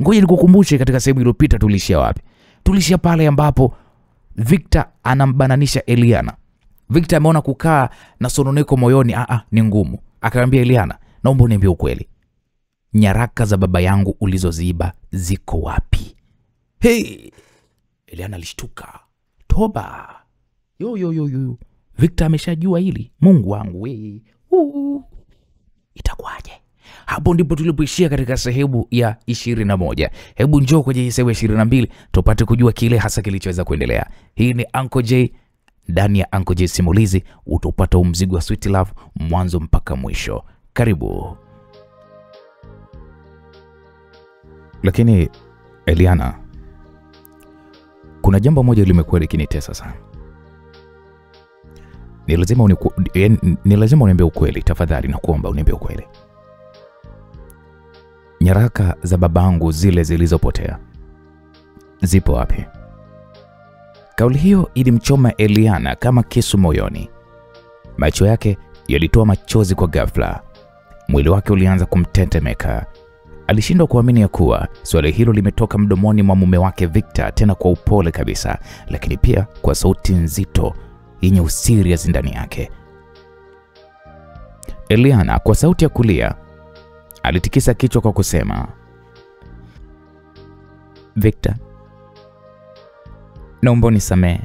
Ngoja nikukumbushe katika sehemu iliyopita tulishia wapi. Tulishia pale ambapo Victor anambananisha Eliana. Victor ameona kukaa na sononeko moyoni ni ngumu. Akamwambia Eliana, naomba uniambie ukweli. Nyaraka za baba yangu ulizoziiba ziko wapi? Hey! Eliana alishtuka. Toba. Yo. Victor ameshajua hili. Mungu wangu we. Itakuwaje? Hapo ndipo tulipoishia katika sehemu ya 21. Hebu njoo kwenye sehemu ya 22 tupate kujua kile hasa kilichoweza kuendelea. Hii ni Uncle J. Ndani ya Uncle J Simulizi utapata mzigo wa Sweet Love mwanzo mpaka mwisho. Karibu. Lakini Eliana, kuna jambo moja limekuwa likinitesa sana. Ni lazima uniambie ukweli, tafadhali nakuomba uniambie ukweli. Nyaraka za babangu zile zilizopotea zipo wapi? Kauli hiyo ilimchoma Eliana kama kisu moyoni. Macho yake yalitoa machozi kwa ghafla. Mwili wake ulianza kumtetemeka. Alishindwa kuamini ya kuwa swali hilo limetoka mdomoni mwa mume wake Victor, tena kwa upole kabisa, lakini pia kwa sauti nzito yenye usiri ndani yake. Eliana kwa sauti ya kulia alitikisa kichwa kwa kusema, Victor, naomba unisamehe.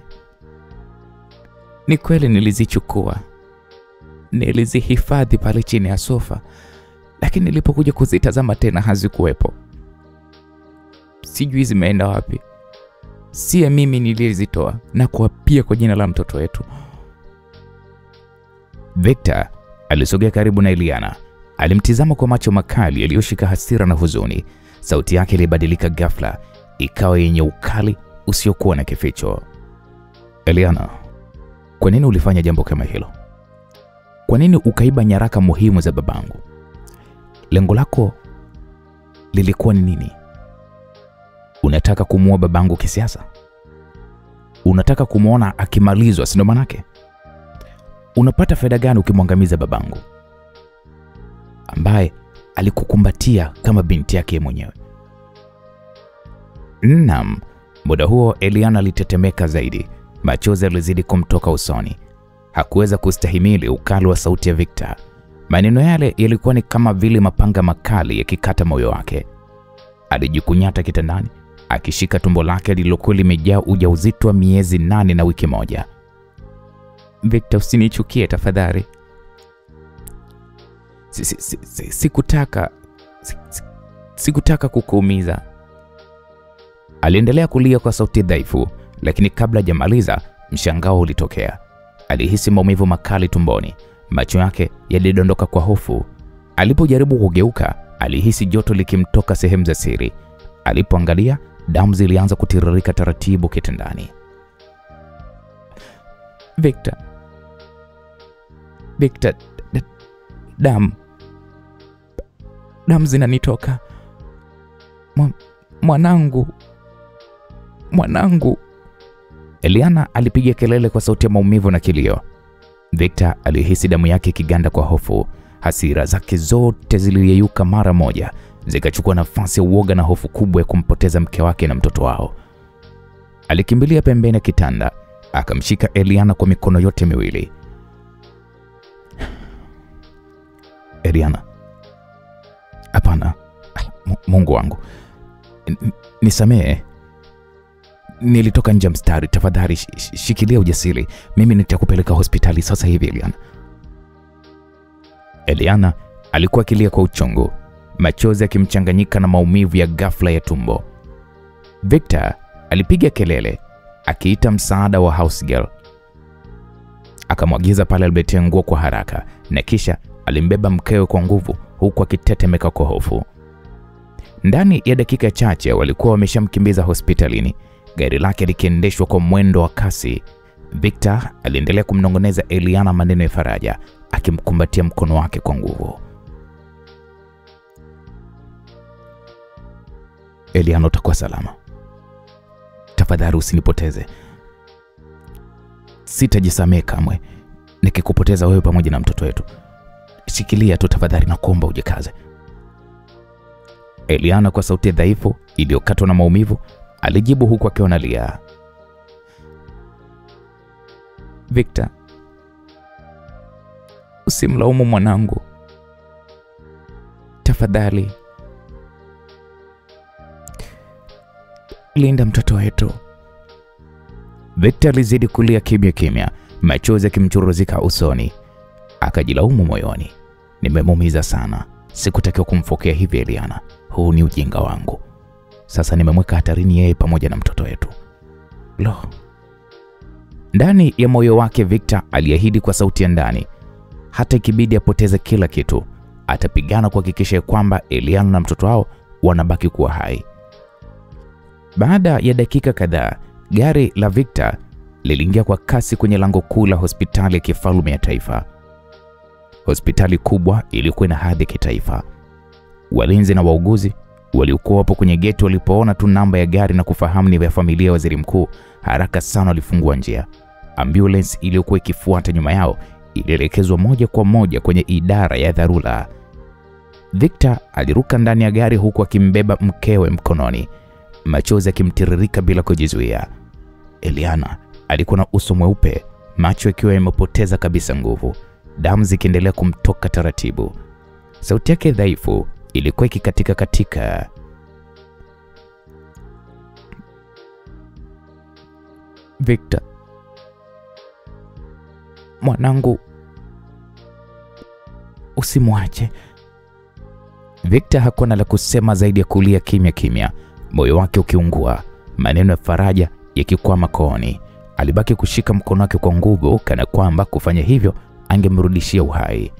Ni kweli nilizichukua, nilizihifadhi pale chini ya sofa, lakini nilipokuja kuzitazama tena hazikuwepo. Sijui zimeenda wapi. Si mimi nilizitoa, na kuapia kwa jina la mtoto wetu. Victor alisogea karibu na Eliana. Alimtizama kwa macho makali yaliyoshika hasira na huzuni. Sauti yake ilibadilika ghafla, ikawa yenye ukali usiokuwa na kificho. Eliana, kwa nini ulifanya jambo kama hilo? Kwa nini ukaiba nyaraka muhimu za babangu? Lengo lako lilikuwa ni nini? Unataka kumuua babangu kisiasa? Unataka kumuona akimalizwa, si ndo manake? Unapata faida gani ukimwangamiza babangu ambaye alikukumbatia kama binti yake mwenyewe? Naam, muda huo Eliana alitetemeka zaidi. Machozi yalizidi kumtoka usoni. Hakuweza kustahimili ukali wa sauti ya Victor. Maneno yale yalikuwa ni kama vile mapanga makali yakikata moyo wake. Alijikunyata kitandani, akishika tumbo lake lililokuwa limejaa ujauzito wa miezi 8 na wiki moja. Victor, usinichukie tafadhali. Sikutaka kukuumiza. Aliendelea kulia kwa sauti dhaifu, lakini kabla hajamaliza mshangao ulitokea. Alihisi maumivu makali tumboni. Macho yake yalidondoka kwa hofu. Alipojaribu kugeuka, alihisi joto likimtoka sehemu za siri. Alipoangalia, damu zilianza kutiririka taratibu kitandani. Victor, damu zinanitoka. Mwanangu. Eliana alipiga kelele kwa sauti ya maumivu na kilio. Victor alihisi damu yake ikiganda kwa hofu. Hasira zake zote ziliyeyuka mara moja, zikachukua nafasi ya uoga na hofu kubwa ya kumpoteza mke wake na mtoto wao. Alikimbilia pembeni ya kitanda, akamshika Eliana kwa mikono yote miwili. Eliana, hapana. Mungu wangu, nisamehe. Nilitoka nje mstari, tafadhali shikilia ujasiri. Mimi nitakupeleka hospitali sasa hivi, Eliana. Eliana alikuwa akilia kwa uchungu, machozi yakimchanganyika na maumivu ya ghafla ya tumbo. Victor alipiga kelele, akiita msaada wa house girl. Akamwagiza pale alibetia nguo kwa haraka, na kisha alimbeba mkewe kwa nguvu huku akitetemeka kwa hofu. Ndani ya dakika chache walikuwa wameshamkimbiza hospitalini, gari lake likiendeshwa kwa mwendo wa kasi. Victor aliendelea kumnongoneza Eliana maneno ya faraja, akimkumbatia mkono wake kwa nguvu. Eliana, utakuwa salama. Tafadhali usinipoteze. Sitajisamehe kamwe nikikupoteza wewe pamoja na mtoto wetu. Shikilia tu tafadhali, na kuomba ujikaze. Eliana kwa sauti dhaifu iliyokatwa na maumivu alijibu huku akiwa analia. Victor, usimlaumu mwanangu. Tafadhali. Linda mtoto wetu. Victor alizidi kulia kimya kimya, machozi yakimchuruzika usoni. Akajilaumu moyoni. Nimemuumiza sana. Sikutakiwa kumfokea hivi Eliana. Huu ni ujinga wangu. Sasa nimemweka hatarini yeye pamoja na mtoto wetu. Lo. Ndani ya moyo wake Victor aliahidi kwa sauti ya ndani, hata ikibidi apoteze kila kitu, atapigana kuhakikisha kwamba Eliana na mtoto wao wanabaki kuwa hai. Baada ya dakika kadhaa, gari la Victor liliingia kwa kasi kwenye lango kuu la hospitali ya kifalme ya taifa. Hospitali kubwa ilikuwa na hadhi ya kitaifa. Walinzi na wauguzi waliokuwa hapo kwenye geti walipoona tu namba ya gari na kufahamu ni ya familia ya waziri mkuu, haraka sana walifungua njia. Ambulance iliyokuwa ikifuata nyuma yao ilielekezwa moja kwa moja kwenye idara ya dharura. Victor aliruka ndani ya gari huku akimbeba mkewe mkononi, machozi yakimtiririka bila kujizuia. Eliana alikuwa na uso mweupe, macho yakiwa yamepoteza kabisa nguvu, damu zikiendelea kumtoka taratibu. Sauti yake dhaifu ilikuwa ikikatika katika. Victor, mwanangu, usimwache. Victor hakuwa na la kusema zaidi ya kulia kimya kimya, moyo wake ukiungua, maneno ya faraja yakikwama kooni. Alibaki kushika mkono wake kwa nguvu, kana kwamba kufanya hivyo angemrudishia uhai.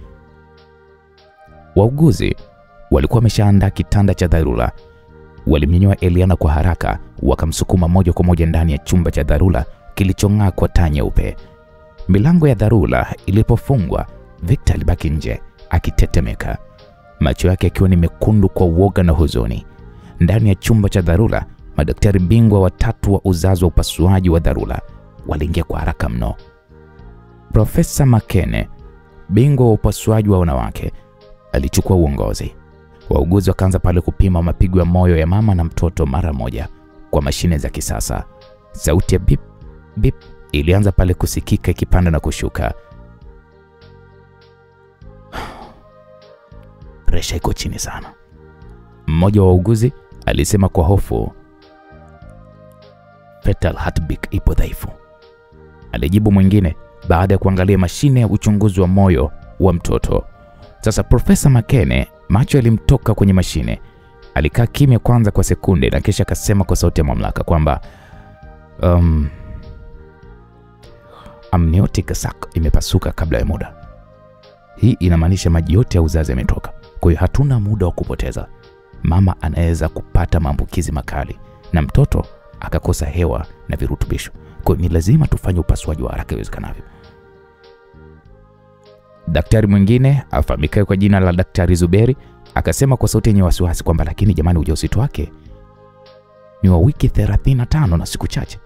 Wauguzi walikuwa wameshaandaa kitanda cha dharura. Walimnyanyua Eliana kwa haraka, wakamsukuma moja kwa moja ndani ya chumba cha dharura kilichong'aa kwa taa nyeupe. Milango ya dharura ilipofungwa, Victor alibaki nje akitetemeka, macho yake yakiwa ni mekundu kwa uoga na huzuni. Ndani ya chumba cha dharura, madaktari bingwa watatu wa uzazi wa upasuaji wa dharura waliingia kwa haraka mno. Profesa Makene, bingwa wa upasuaji wa wanawake, alichukua uongozi. Wauguzi wakaanza pale kupima mapigo ya moyo ya mama na mtoto mara moja kwa mashine za kisasa. Sauti ya bip bip ilianza pale kusikika ikipanda na kushuka. Presha iko chini sana, mmoja wa wauguzi alisema kwa hofu. Fetal heartbeat ipo dhaifu, alijibu mwingine baada ya kuangalia mashine ya uchunguzi wa moyo wa mtoto. Sasa Profesa Makene macho yalimtoka kwenye mashine. Alikaa kimya kwanza kwa sekunde na kisha akasema kwa sauti ya mamlaka kwamba amniotic sac imepasuka kabla ya muda. Hii inamaanisha maji yote ya uzazi yametoka. Kwa hiyo hatuna muda wa kupoteza. Mama anaweza kupata maambukizi makali na mtoto akakosa hewa na virutubisho. Kwa hiyo ni lazima tufanye upasuaji wa haraka iwezekanavyo. Daktari mwingine afahamikaye kwa jina la Daktari Zuberi akasema kwa sauti yenye wasiwasi kwamba lakini jamani, ujauzito wake ni wa wiki 35 na siku chache.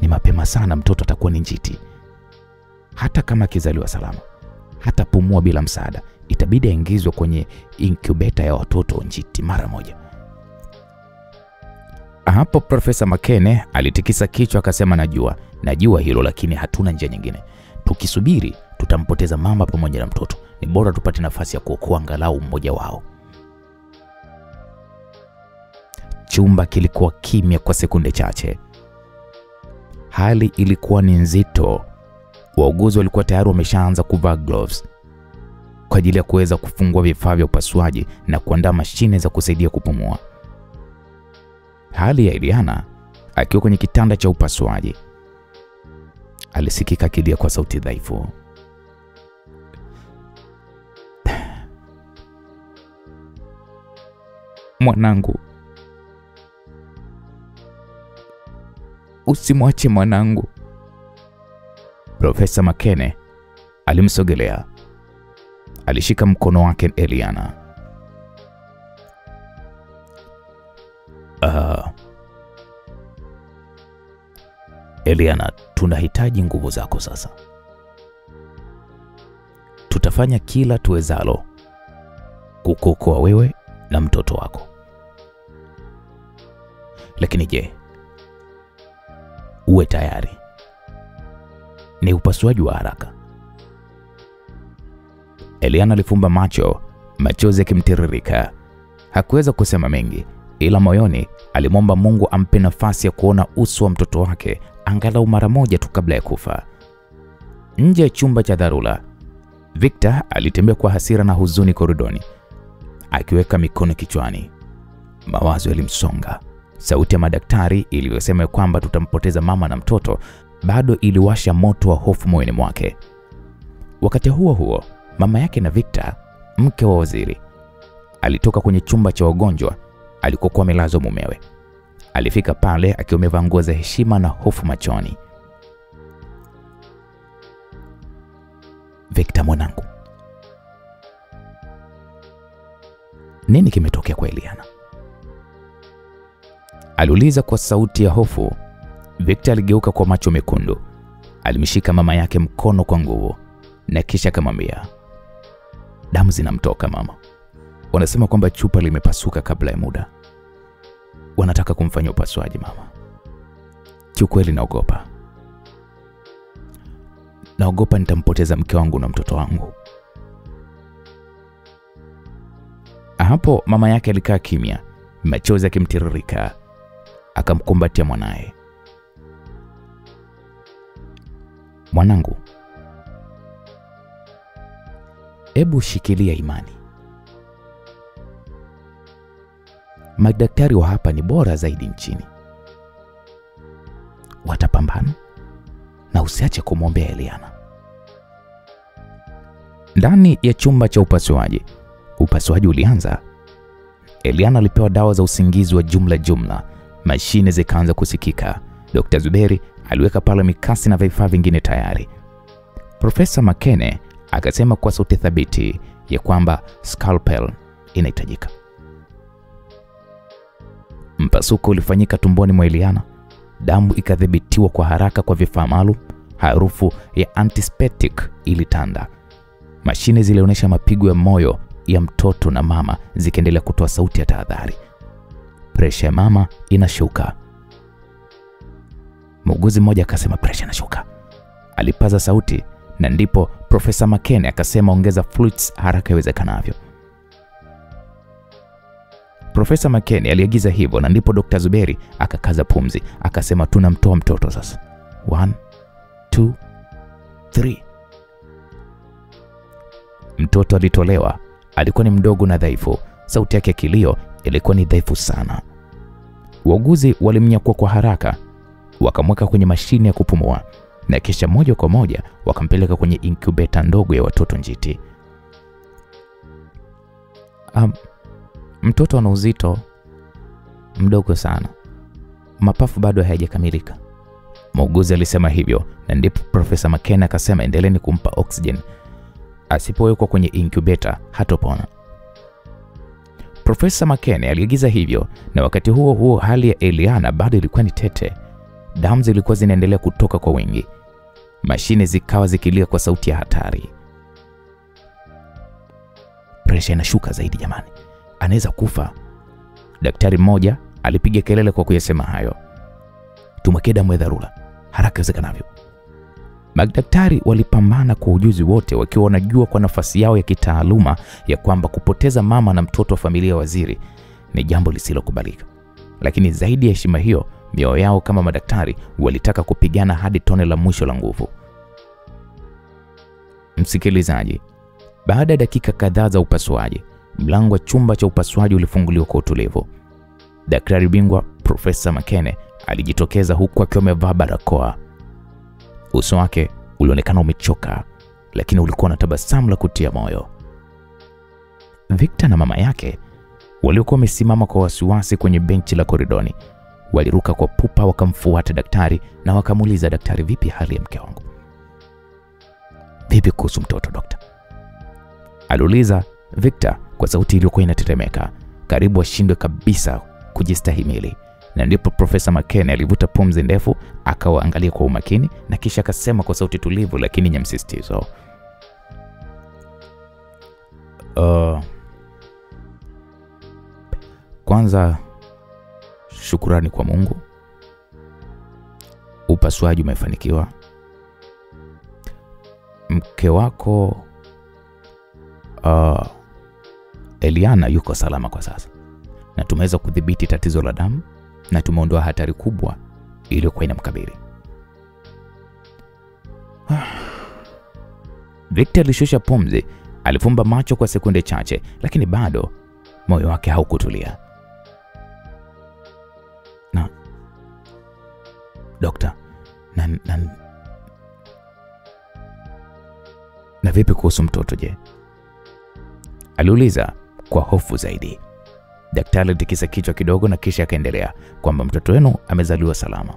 Ni mapema sana, mtoto atakuwa ni njiti. Hata kama akizaliwa salama, hata pumua bila msaada, itabidi aingizwe kwenye incubator ya watoto njiti mara moja. Hapo Profesa Makene alitikisa kichwa akasema, najua hilo, lakini hatuna njia nyingine. Tukisubiri tutampoteza mama pamoja na mtoto. Ni bora tupate nafasi ya kuokoa angalau mmoja wao. Chumba kilikuwa kimya kwa sekunde chache. Hali ilikuwa ni nzito. Wauguzi walikuwa tayari wameshaanza kuvaa gloves kwa ajili ya kuweza kufungua vifaa vya upasuaji na kuandaa mashine za kusaidia kupumua. Hali ya Eliana akiwa kwenye kitanda cha upasuaji alisikika akilia kwa sauti dhaifu. Mwanangu, usimwache mwanangu. Profesa Makene alimsogelea, alishika mkono wake Eliana. Eliana, tunahitaji nguvu zako sasa. Tutafanya kila tuwezalo kukuokoa wewe na na mtoto wako. Lakini je, uwe tayari. Ni upasuaji wa haraka. Eliana alifumba macho, machozi yakimtiririka. Hakuweza kusema mengi, ila moyoni alimwomba Mungu ampe nafasi ya kuona uso wa mtoto wake angalau mara moja tu kabla ya kufa. Nje ya chumba cha dharura, Victor alitembea kwa hasira na huzuni koridoni, akiweka mikono kichwani. Mawazo yalimsonga. Sauti ya madaktari iliyosema kwamba tutampoteza mama na mtoto bado iliwasha moto wa hofu moyoni mwake. Wakati huo huo, mama yake na Victor, mke wa waziri, alitoka kwenye chumba cha wagonjwa alikokuwa amelazwa mumewe. Alifika pale akiwa amevaa nguo za heshima na hofu machoni. Victor mwanangu, nini kimetokea kwa Eliana? Aliuliza kwa sauti ya hofu. Victor aligeuka kwa macho mekundu. Alimshika mama yake mkono kwa nguvu na kisha akamwambia, damu zinamtoka mama. Wanasema kwamba chupa limepasuka kabla ya muda. Wanataka kumfanyia upasuaji mama. Kiukweli naogopa. Naogopa nitampoteza mke wangu na mtoto wangu. Hapo mama yake alikaa kimya, machozi yakimtiririka. Akamkumbatia mwanae. Mwanangu, hebu shikilia imani. Madaktari wa hapa ni bora zaidi nchini. Watapambana na usiache kumwombea Eliana. Ndani ya chumba cha upasuaji, upasuaji ulianza. Eliana alipewa dawa za usingizi wa jumla. Mashine zikaanza kusikika. Dr. Zuberi aliweka pale mikasi na vifaa vingine tayari. Profesa Makene akasema kwa sauti thabiti ya kwamba scalpel inahitajika. Mpasuko ulifanyika tumboni mwa Eliana. Damu ikadhibitiwa kwa haraka kwa vifaa maalum. Harufu ya antiseptic ilitanda. Mashine zilionyesha mapigo ya moyo ya mtoto na mama zikiendelea kutoa sauti ya tahadhari. Presha ya mama inashuka. Muuguzi mmoja akasema presha inashuka. Alipaza sauti na ndipo Profesa Makene akasema ongeza fluids haraka iwezekanavyo. Profesa Makene aliagiza hivyo na ndipo Dr. Zuberi akakaza pumzi akasema tunamtoa mtoto sasa. 1 2 3. Mtoto alitolewa. Alikuwa ni mdogo na dhaifu. Sauti yake kilio ilikuwa ni dhaifu sana. Wauguzi walimnyakua kwa haraka, wakamweka kwenye mashine ya kupumua na kisha moja kwa moja wakampeleka kwenye incubator ndogo ya watoto njiti. Mtoto ana uzito mdogo sana. Mapafu bado hayajakamilika. Muuguzi alisema hivyo na ndipo Profesa Makene akasema endeleeni kumpa oxygen. Asipowekwa kwenye incubator hatopona. Profesa Makene aliagiza hivyo na wakati huo huo hali ya Eliana bado ilikuwa ni tete. Damu zilikuwa zinaendelea kutoka kwa wingi. Mashine zikawa zikilia kwa sauti ya hatari. Presha inashuka zaidi jamani. Anaweza kufa. Daktari mmoja alipiga kelele kwa kuyasema hayo. Tumwekee damu ya dharura haraka iwezekanavyo. Madaktari walipambana kwa ujuzi wote wakiwa wanajua kwa nafasi yao ya kitaaluma ya kwamba kupoteza mama na mtoto wa familia ya waziri ni jambo lisilokubalika. Lakini zaidi ya heshima hiyo, mioyo yao kama madaktari walitaka kupigana hadi tone la mwisho la nguvu. Msikilizaji, baada ya dakika kadhaa za upasuaji, mlango wa chumba cha upasuaji ulifunguliwa kwa utulivu. Daktari bingwa Profesa Makene alijitokeza huku akiwa amevaa barakoa. Uso wake ulionekana umechoka, lakini ulikuwa na tabasamu la kutia moyo. Victor na mama yake waliokuwa wamesimama kwa wasiwasi kwenye benchi la koridoni waliruka kwa pupa wakamfuata daktari na wakamuuliza daktari, vipi hali ya mke wangu? Vipi kuhusu mtoto dokta? Aliuliza Victor kwa sauti iliyokuwa inatetemeka, karibu ashindwe kabisa kujistahimili. Na ndipo Profesa Makene alivuta pumzi ndefu, akawaangalia kwa umakini na kisha akasema kwa sauti tulivu lakini yenye msisitizo, Kwanza shukrani kwa Mungu. Upasuaji umefanikiwa. Mke wako Eliana yuko salama kwa sasa. Na tumeweza kudhibiti tatizo la damu na tumeondoa hatari kubwa iliyokuwa inamkabili. Victor alishusha pumzi, alifumba macho kwa sekunde chache, lakini bado moyo wake haukutulia. Dokta, na vipi kuhusu mtoto je? Aliuliza kwa hofu zaidi. Daktari alitikisa kichwa kidogo na kisha akaendelea kwamba mtoto wenu amezaliwa salama.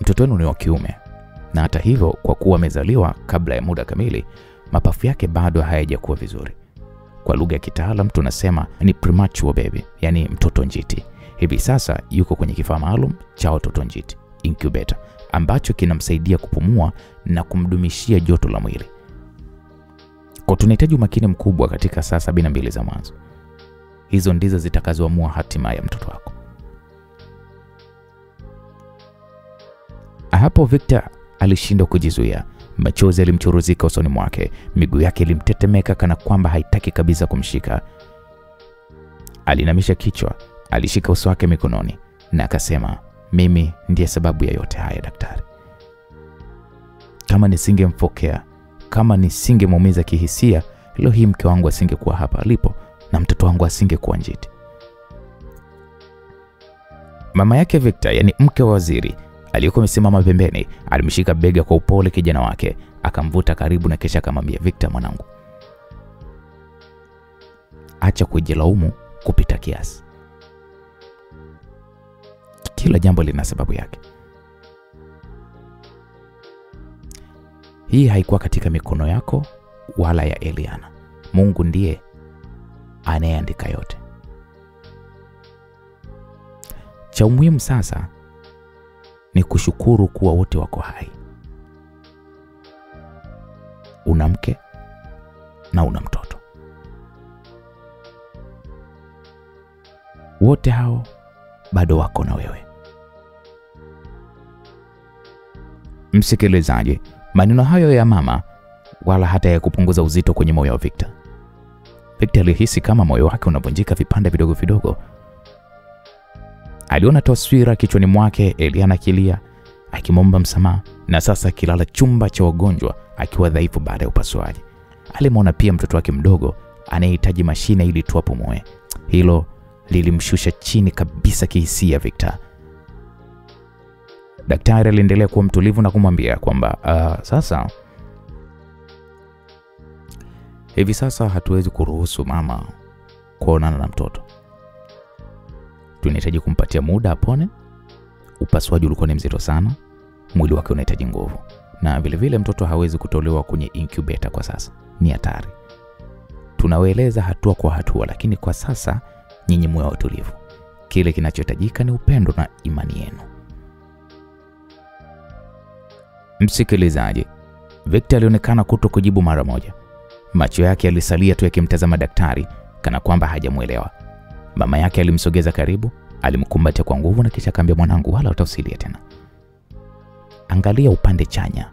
Mtoto wenu ni wa kiume, na hata hivyo kwa kuwa amezaliwa kabla ya muda kamili, mapafu yake bado hayajakuwa vizuri. Kwa lugha ya kitaalam tunasema ni premature baby, yani mtoto njiti. Hivi sasa yuko kwenye kifaa maalum cha watoto njiti, incubator, ambacho kinamsaidia kupumua na kumdumishia joto la mwili. Kwa tunahitaji umakini mkubwa katika saa 72 za mwanzo. Hizo ndizo zitakazoamua hatima ya mtoto wako. Hapo Victor alishindwa kujizuia. Machozi yalimchuruzika usoni mwake, miguu yake ilimtetemeka kana kwamba haitaki kabisa kumshika. Alinamisha kichwa, alishika uso wake mikononi na akasema, mimi ndiye sababu ya yote haya daktari. Kama nisingemfokea, kama nisingemuumiza kihisia, leo hii mke wangu asingekuwa hapa alipo na mtoto wangu asingekuwa njiti. Mama yake Victor, yani mke wa waziri, aliyekuwa amesimama pembeni, alimshika bega kwa upole kijana wake, akamvuta karibu na kisha akamwambia, Victor mwanangu, acha kujilaumu kupita kiasi. Kila jambo lina sababu yake. Hii haikuwa katika mikono yako wala ya Eliana. Mungu ndiye anayeandika yote. Cha muhimu sasa ni kushukuru kuwa wote wako hai. Una mke na una mtoto. Wote hao bado wako na wewe. Msikilizaji, maneno hayo ya mama wala hata ya kupunguza uzito kwenye moyo wa Victor. Victor alihisi kama moyo wake unavunjika vipande vidogo vidogo. Aliona taswira kichwani mwake Eliana akilia, akimwomba msamaha, na sasa akilala chumba cha wagonjwa akiwa dhaifu baada ya upasuaji. Alimwona pia mtoto wake mdogo anayehitaji mashine ili tu apumue. Hilo lilimshusha chini kabisa kihisia Victor. Daktari aliendelea kuwa mtulivu na kumwambia kwamba sasa hivi sasa hatuwezi kuruhusu mama kuonana na mtoto. Tunahitaji kumpatia muda apone. Upasuaji ulikuwa ni mzito sana, mwili wake unahitaji nguvu, na vile vile mtoto hawezi kutolewa kwenye incubator kwa sasa, ni hatari. Tunawaeleza hatua kwa hatua, lakini kwa sasa nyinyi mwe watulivu. Kile kinachohitajika ni upendo na imani yenu. Msikilizaji, Victor alionekana kutokujibu mara moja. Macho yake yalisalia tu yakimtazama daktari kana kwamba hajamuelewa. Mama yake alimsogeza karibu, alimkumbatia kwa nguvu na kisha akamwambia, mwanangu, wala utausilia tena. Angalia upande chanya.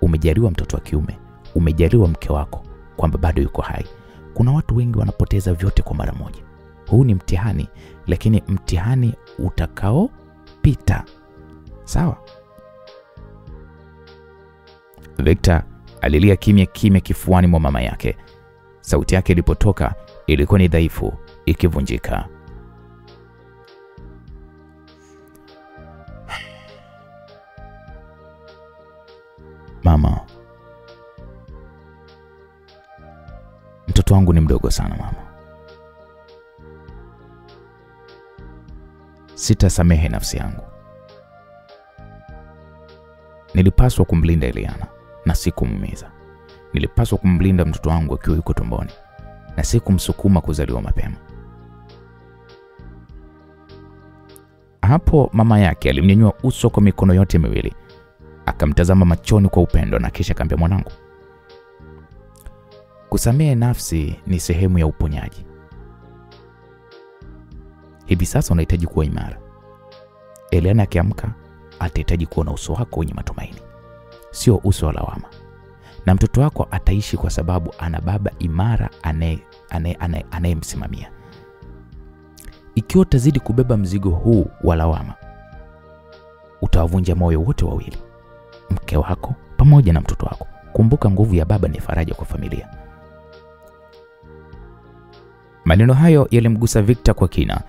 Umejaliwa mtoto wa kiume, umejaliwa mke wako kwamba bado yuko hai. Kuna watu wengi wanapoteza vyote kwa mara moja. Huu ni mtihani, lakini mtihani utakao pita. Sawa? Victor alilia kimya kimya kifuani mwa mama yake. Sauti yake ilipotoka ilikuwa ni dhaifu, ikivunjika. Mama, mtoto wangu ni mdogo sana mama. Sitasamehe nafsi yangu. Nilipaswa kumlinda Eliana na si kumuumiza. Nilipaswa kumlinda mtoto wangu akiwa yuko tumboni na si kumsukuma kuzaliwa mapema. Hapo mama yake alimnyanyua uso kwa mikono yote miwili, akamtazama machoni kwa upendo na kisha akamwambia, mwanangu, kusamehe nafsi ni sehemu ya uponyaji. Hivi sasa unahitaji kuwa imara. Eliana akiamka atahitaji kuona uso wako wenye matumaini, sio uso wa lawama. Na mtoto wako ataishi kwa sababu ana baba imara anayemsimamia. Ikiwa utazidi kubeba mzigo huu wa lawama, utawavunja moyo wote wawili, mke wako pamoja na mtoto wako. Kumbuka, nguvu ya baba ni faraja kwa familia. Maneno hayo yalimgusa Victor kwa kina.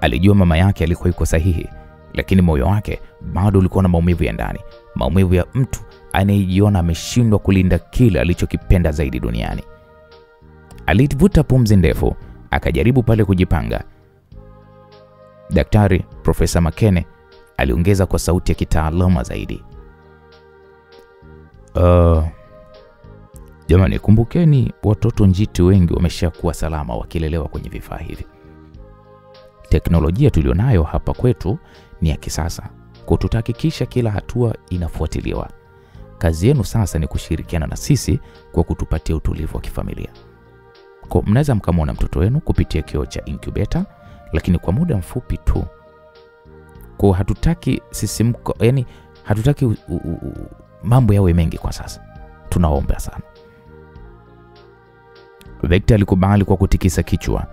Alijua mama yake alikuwa yuko sahihi, lakini moyo wake bado ulikuwa na maumivu ya ndani, maumivu ya mtu anayejiona ameshindwa kulinda kile alichokipenda zaidi duniani. Alivuta pumzi ndefu, akajaribu pale kujipanga. Daktari Profesa Makene aliongeza kwa sauti ya kitaaluma zaidi. Jamani, kumbukeni watoto njiti wengi wameshakuwa salama wakilelewa kwenye vifaa hivi. Teknolojia tulionayo hapa kwetu ni ya kisasa, kwa tutahakikisha kila hatua inafuatiliwa. Kazi yenu sasa ni kushirikiana na sisi kwa kutupatia utulivu wa kifamilia. Kwa mnaweza mkamwona mtoto wenu kupitia kioo cha incubator, lakini kwa muda mfupi tu. Kwa hatutaki sisimko, yani hatutaki mambo yawe mengi kwa sasa. Tunaomba sana. Victor alikubali kwa kutikisa kichwa.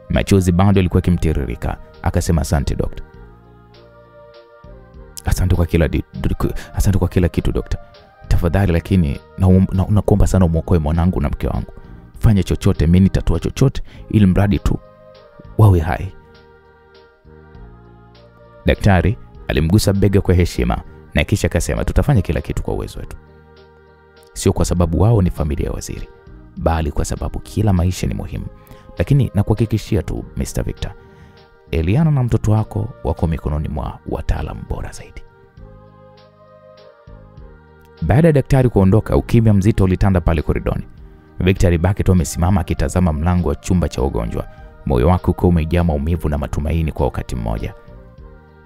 Machozi bado yalikuwa kimtiririka. Akasema, asante dokta. Asante kwa kila kitu dokta. Tafadhali, lakini nakuomba sana umuokoe mwanangu na mke wangu. Fanya chochote, mimi nitatoa chochote ili mradi tu wawe hai. Daktari alimgusa bega kwa heshima na kisha akasema, tutafanya kila kitu kwa uwezo wetu. Sio kwa sababu wao ni familia ya waziri, bali kwa sababu kila maisha ni muhimu. Lakini nakuhakikishia tu Mr. Victor, Eliana na mtoto wako wako mikononi mwa wataalamu bora zaidi. Baada ya daktari kuondoka, ukimya mzito ulitanda pale koridoni. Victor alibaki tu amesimama akitazama mlango wa chumba cha wagonjwa, moyo wake ukiwa umejaa maumivu na matumaini kwa wakati mmoja.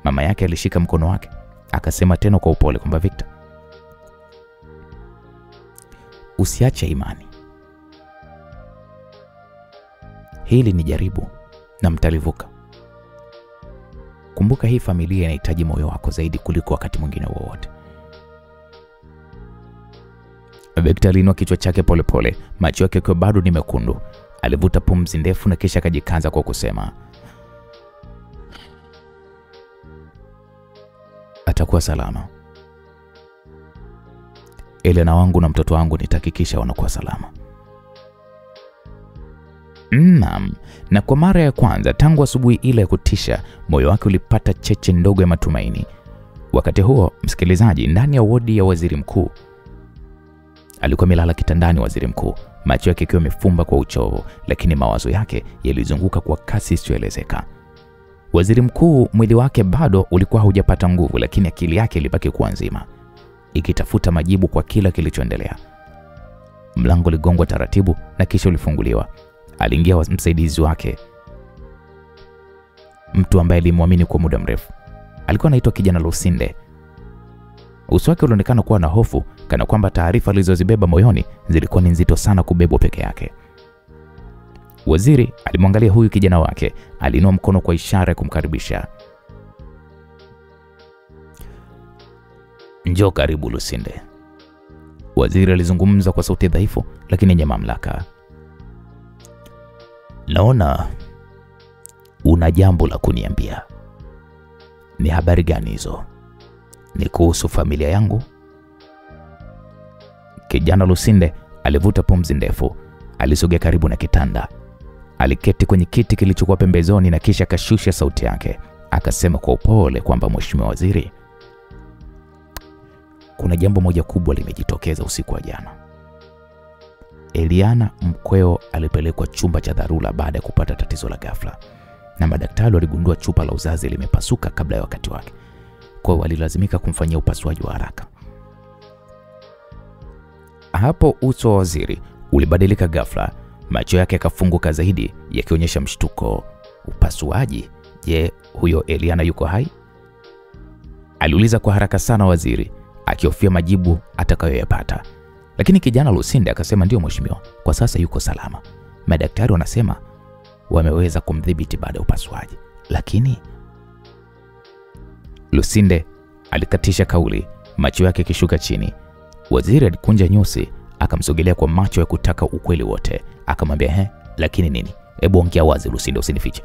Mama yake alishika mkono wake, akasema tena kwa upole kwamba, Victor, usiache imani. Hili ni jaribu na mtalivuka. Kumbuka, hii familia inahitaji moyo wako zaidi kuliko wakati mwingine wowote. Victor aliinua kichwa chake polepole, macho yake yakiwa bado ni mekundu. Alivuta pumzi ndefu na kisha akajikaza kwa kusema, atakuwa salama. Eliana wangu na mtoto wangu nitahakikisha wanakuwa salama. Naam, na kwa mara ya kwanza tangu asubuhi ile ya kutisha, moyo wake ulipata cheche ndogo ya matumaini. Wakati huo, msikilizaji, ndani ya wodi ya waziri mkuu, alikuwa amelala kitandani waziri mkuu, macho yake yakiwa yamefumba kwa uchovu, lakini mawazo yake yalizunguka kwa kasi isiyoelezeka. Waziri mkuu mwili wake bado ulikuwa haujapata nguvu, lakini akili yake ilibaki kuwa nzima, ikitafuta majibu kwa kila kilichoendelea. Mlango uligongwa taratibu na kisha ulifunguliwa. Aliingia msaidizi wake, mtu ambaye alimwamini kwa muda mrefu. Alikuwa anaitwa kijana Lusinde. Uso wake ulionekana kuwa na hofu, kana kwamba taarifa alizozibeba moyoni zilikuwa ni nzito sana kubebwa peke yake. Waziri alimwangalia huyu kijana wake, aliinua mkono kwa ishara ya kumkaribisha. Njoo karibu Lusinde. Waziri alizungumza kwa sauti dhaifu lakini yenye mamlaka. Naona una jambo la kuniambia. Ni habari gani hizo? Ni kuhusu familia yangu? Kijana Lusinde alivuta pumzi ndefu. Alisogea karibu na kitanda. Aliketi kwenye kiti kilichokuwa pembezoni na kisha akashusha sauti yake. Akasema kwa upole kwamba, Mheshimiwa Waziri, kuna jambo moja kubwa limejitokeza usiku wa jana. Eliana mkweo alipelekwa chumba cha dharura baada ya kupata tatizo la ghafla, na madaktari waligundua chupa la uzazi limepasuka kabla ya wakati wake. Kwa hiyo walilazimika kumfanyia upasuaji wa haraka. Hapo uso wa waziri ulibadilika ghafla, macho yake yakafunguka zaidi yakionyesha mshtuko. Upasuaji? Je, huyo Eliana yuko hai? Aliuliza kwa haraka sana waziri, akihofia majibu atakayoyapata. Lakini kijana Lusinde akasema, ndio mheshimiwa, kwa sasa yuko salama. Madaktari wanasema wameweza kumdhibiti baada ya upasuaji. Lakini Lusinde alikatisha kauli, macho yake kishuka chini. Waziri alikunja nyusi, akamsogelea kwa macho ya kutaka ukweli wote. Akamwambia, lakini nini? Hebu ongea wazi Lusinde, usinifiche.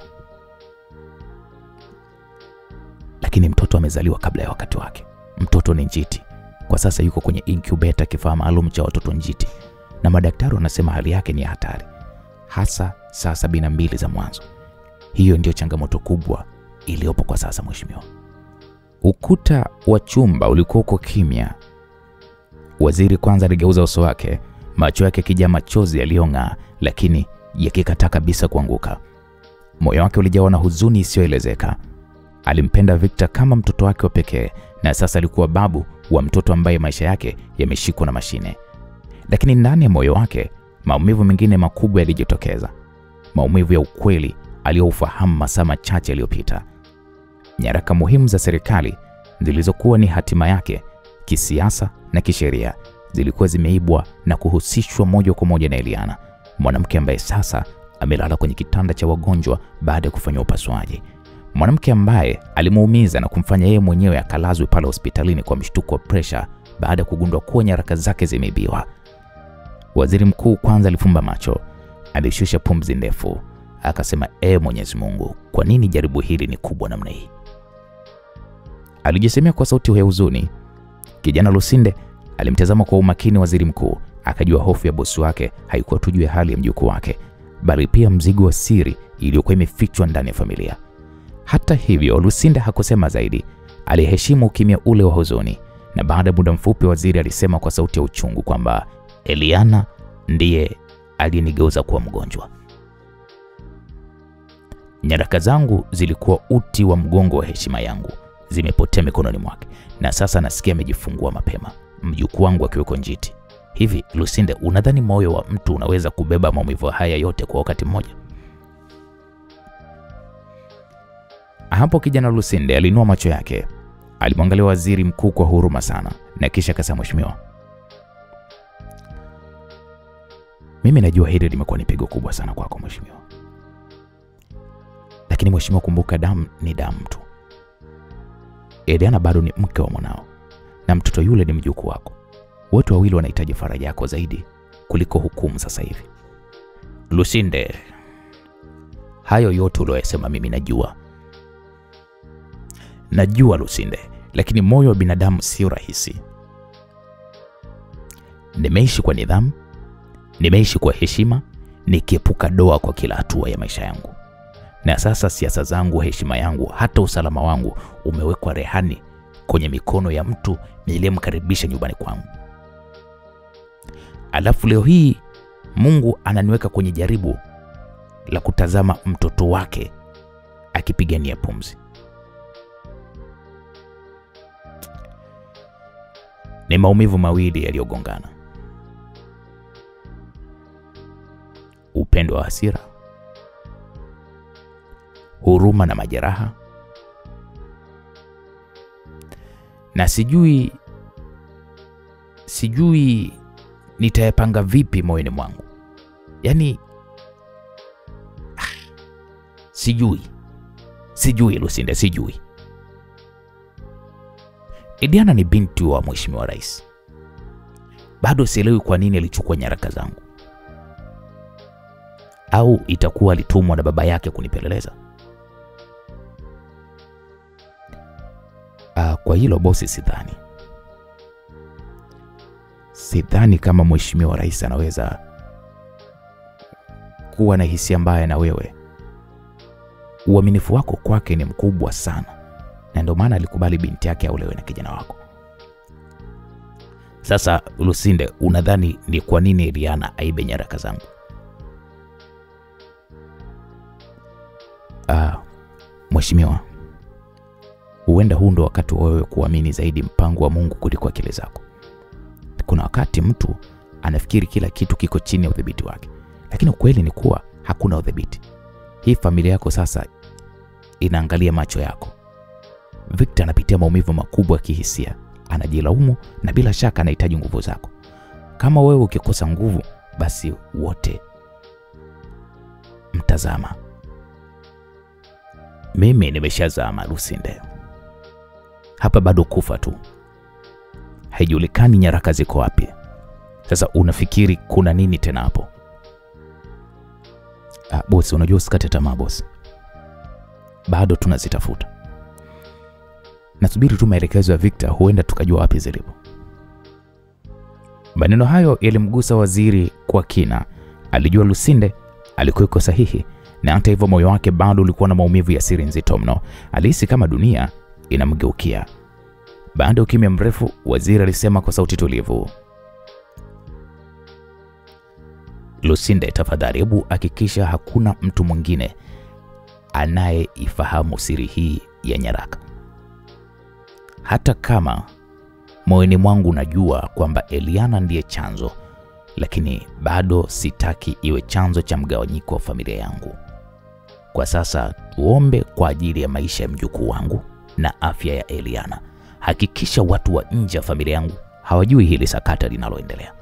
Lakini mtoto amezaliwa kabla ya wakati wake. Mtoto ni njiti. Kwa sasa yuko kwenye incubator, kifaa maalum cha watoto njiti. Na madaktari wanasema hali yake ni hatari. Hasa saa 72 za mwanzo. Hiyo ndio changamoto kubwa iliyopo kwa sasa mheshimiwa. Ukuta wa chumba ulikuwa uko kimya. Waziri kwanza aligeuza uso wake, macho yake kijaa machozi yaliyong'aa, lakini yakikataa kabisa kuanguka. Moyo wake ulijawa na huzuni isiyoelezeka. Alimpenda Victor kama mtoto wake wa pekee, na sasa alikuwa babu wa mtoto ambaye maisha yake yameshikwa na mashine. Lakini ndani ya moyo wake maumivu mengine makubwa yalijitokeza. Maumivu ya ukweli aliyoufahamu masaa machache yaliyopita. Nyaraka muhimu za serikali zilizokuwa ni hatima yake kisiasa na kisheria zilikuwa zimeibwa na kuhusishwa moja kwa moja na Eliana, mwanamke ambaye sasa amelala kwenye kitanda cha wagonjwa baada ya kufanywa upasuaji. Mwanamke ambaye alimuumiza na kumfanya yeye mwenyewe akalazwe pale hospitalini kwa mshtuko wa pressure baada ya kugundua kuwa nyaraka zake zimeibiwa. Waziri mkuu kwanza alifumba macho, alishusha pumzi ndefu, akasema, Mwenyezi Mungu, kwa nini jaribu hili ni kubwa namna hii? Alijisemea kwa sauti ya huzuni. Kijana Lusinde alimtazama kwa umakini waziri mkuu, akajua hofu ya bosi wake haikuwa tu juu ya hali ya mjukuu wake, bali pia mzigo wa siri iliyokuwa imefichwa ndani ya familia. Hata hivyo, Lusinde hakusema zaidi. Aliheshimu ukimya ule wa huzuni, na baada ya muda mfupi waziri alisema kwa sauti ya uchungu kwamba Eliana ndiye aliyenigeuza kuwa mgonjwa. Nyaraka zangu zilikuwa uti wa mgongo wa heshima yangu, zimepotea mikononi mwake, na sasa nasikia amejifungua mapema, mjukuu wangu akiweko njiti. Hivi Lusinde, unadhani moyo wa mtu unaweza kubeba maumivu haya yote kwa wakati mmoja? Hapo kijana Lusinde alinua macho yake, alimwangalia waziri mkuu kwa huruma sana, na kisha akasema, mheshimiwa, mimi najua hili limekuwa ni pigo kubwa sana kwako mheshimiwa. Lakini mheshimiwa, kumbuka damu ni damu tu. Eliana bado ni mke wa mwanao, na mtoto yule ni mjukuu wako. Wote wawili wanahitaji faraja yako zaidi kuliko hukumu sasa hivi. Lusinde, hayo yote uliyosema mimi najua. Najua Lusinde, lakini moyo wa binadamu sio rahisi. Nimeishi kwa nidhamu, nimeishi kwa heshima, nikiepuka doa kwa kila hatua ya maisha yangu. Na sasa siasa zangu, heshima yangu, hata usalama wangu umewekwa rehani kwenye mikono ya mtu niliyemkaribisha nyumbani kwangu. Alafu leo hii Mungu ananiweka kwenye jaribu la kutazama mtoto wake akipigania pumzi. Ni maumivu mawili yaliyogongana. Upendo wa hasira, huruma na majeraha. Na sijui nitayapanga vipi moyoni mwangu. Yaani sijui Lusinde, sijui. Eliana ni binti wa mheshimiwa rais. Bado sielewi kwa nini alichukua nyaraka zangu. Au itakuwa alitumwa na baba yake kunipeleleza. Kwa hilo bosi, sidhani kama mheshimiwa rais anaweza kuwa na hisia mbaya na wewe. Uaminifu wako kwake ni mkubwa sana, na ndio maana alikubali binti yake aolewe na kijana wako. Sasa Lusinde, unadhani ni kwa nini Eliana aibe nyaraka zangu? Mheshimiwa, huenda huu ndo wakati wewe kuamini zaidi mpango wa Mungu kuliko akili zako. Kuna wakati mtu anafikiri kila kitu kiko chini ya udhibiti wake, lakini ukweli ni kuwa hakuna udhibiti. Hii familia yako sasa inaangalia macho yako. Victor anapitia maumivu makubwa ya kihisia, anajilaumu na bila shaka anahitaji nguvu zako. Kama wewe ukikosa nguvu, basi wote mtazama. Mimi nimeshazama Lusinde. Hapa bado kufa tu. Haijulikani nyaraka ziko wapi. Sasa unafikiri kuna nini tena hapo? Bosi, unajua usikate tamaa bosi. Bado tunazitafuta. Nasubiri tu maelekezo ya Victor, huenda tukajua wapi zilipo. Maneno hayo yalimgusa waziri kwa kina. Alijua Lusinde alikuwa sahihi, na hata hivyo moyo wake bado ulikuwa na maumivu ya siri nzito mno. Alihisi kama dunia inamgeukia. Baada ya ukimya mrefu, waziri alisema kwa sauti tulivu, Lusinde, tafadhali hebu hakikisha hakuna mtu mwingine anayeifahamu siri hii ya nyaraka. Hata kama moyoni mwangu najua kwamba Eliana ndiye chanzo, lakini bado sitaki iwe chanzo cha mgawanyiko wa familia yangu. Kwa sasa tuombe kwa ajili ya maisha ya mjukuu wangu na afya ya Eliana. Hakikisha watu wa nje ya familia yangu hawajui hili sakata linaloendelea.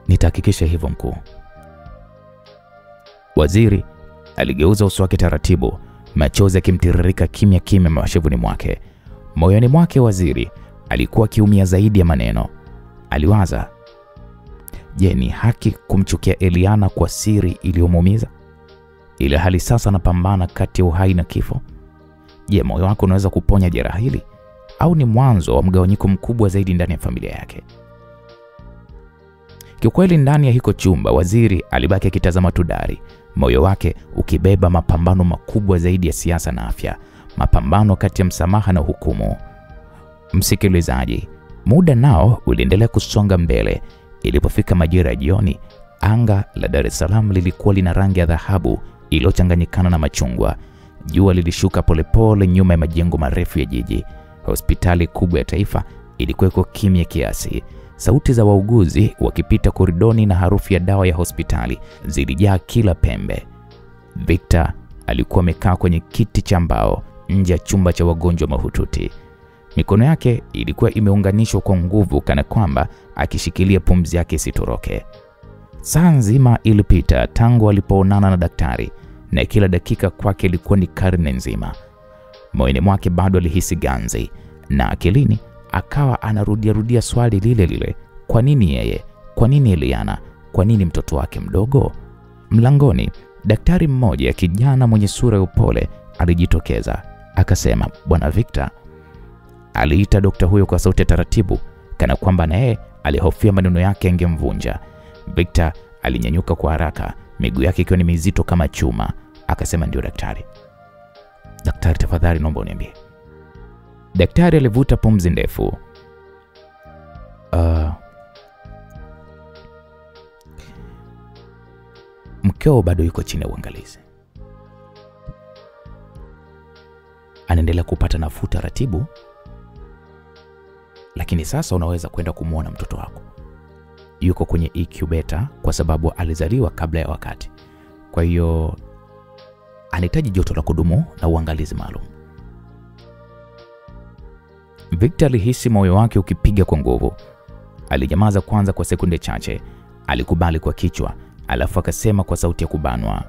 Nitahakikisha hivyo mkuu. Waziri aligeuza uso wake taratibu, machozi yakimtiririka kimya kimya mashevuni mwake. Moyoni mwake waziri alikuwa akiumia zaidi ya maneno. Aliwaza, je, ni haki kumchukia Eliana kwa siri iliyomuumiza? Ile hali sasa anapambana kati ya uhai na kifo. Je, moyo wako unaweza kuponya jeraha hili, au ni mwanzo wa mgawanyiko mkubwa zaidi ndani ya familia yake? Kiukweli ndani ya hiko chumba waziri alibaki akitazama tu dari, moyo wake ukibeba mapambano makubwa zaidi ya siasa na afya, mapambano kati ya msamaha na hukumu. Msikilizaji, muda nao uliendelea kusonga mbele. Ilipofika majira ya jioni, anga la Dar es Salaam lilikuwa lina rangi ya dhahabu iliyochanganyikana na machungwa. Jua lilishuka polepole nyuma ya majengo marefu ya jiji. Hospitali kubwa ya taifa ilikuwa kimya kiasi. Sauti za wauguzi wakipita koridoni na harufu ya dawa ya hospitali zilijaa kila pembe. Victor alikuwa amekaa kwenye kiti cha mbao nje ya chumba cha wagonjwa mahututi. Mikono yake ilikuwa imeunganishwa kwa nguvu kana kwamba akishikilia pumzi yake isitoroke. Saa nzima ilipita tangu alipoonana na daktari, na kila dakika kwake ilikuwa ni karne nzima. Moyoni mwake bado alihisi ganzi, na akilini akawa anarudia swali lile lile. Kwa nini yeye? Kwa nini Eliana? Kwa nini mtoto wake mdogo? Mlangoni, daktari mmoja kijana mwenye sura ya upole alijitokeza. Akasema, Bwana Victor. Aliita dokta huyo kwa sauti taratibu, kana kwamba na yeye alihofia maneno yake yangemvunja. Victor alinyanyuka kwa haraka, miguu yake ikiwa ni mizito kama chuma. Akasema, ndio daktari. Daktari, tafadhali naomba uniambie. Daktari alivuta pumzi ndefu. Mkeo bado yuko chini ya uangalizi. Anaendelea kupata nafuu taratibu, lakini sasa unaweza kwenda kumuona mtoto wako. Yuko kwenye incubator kwa sababu alizaliwa kabla ya wakati. Kwa hiyo anahitaji joto la kudumu na uangalizi maalum. Victor alihisi moyo wake ukipiga kwa nguvu. Alinyamaza kwanza kwa sekunde chache, alikubali kwa kichwa, alafu akasema kwa sauti ya kubanwa,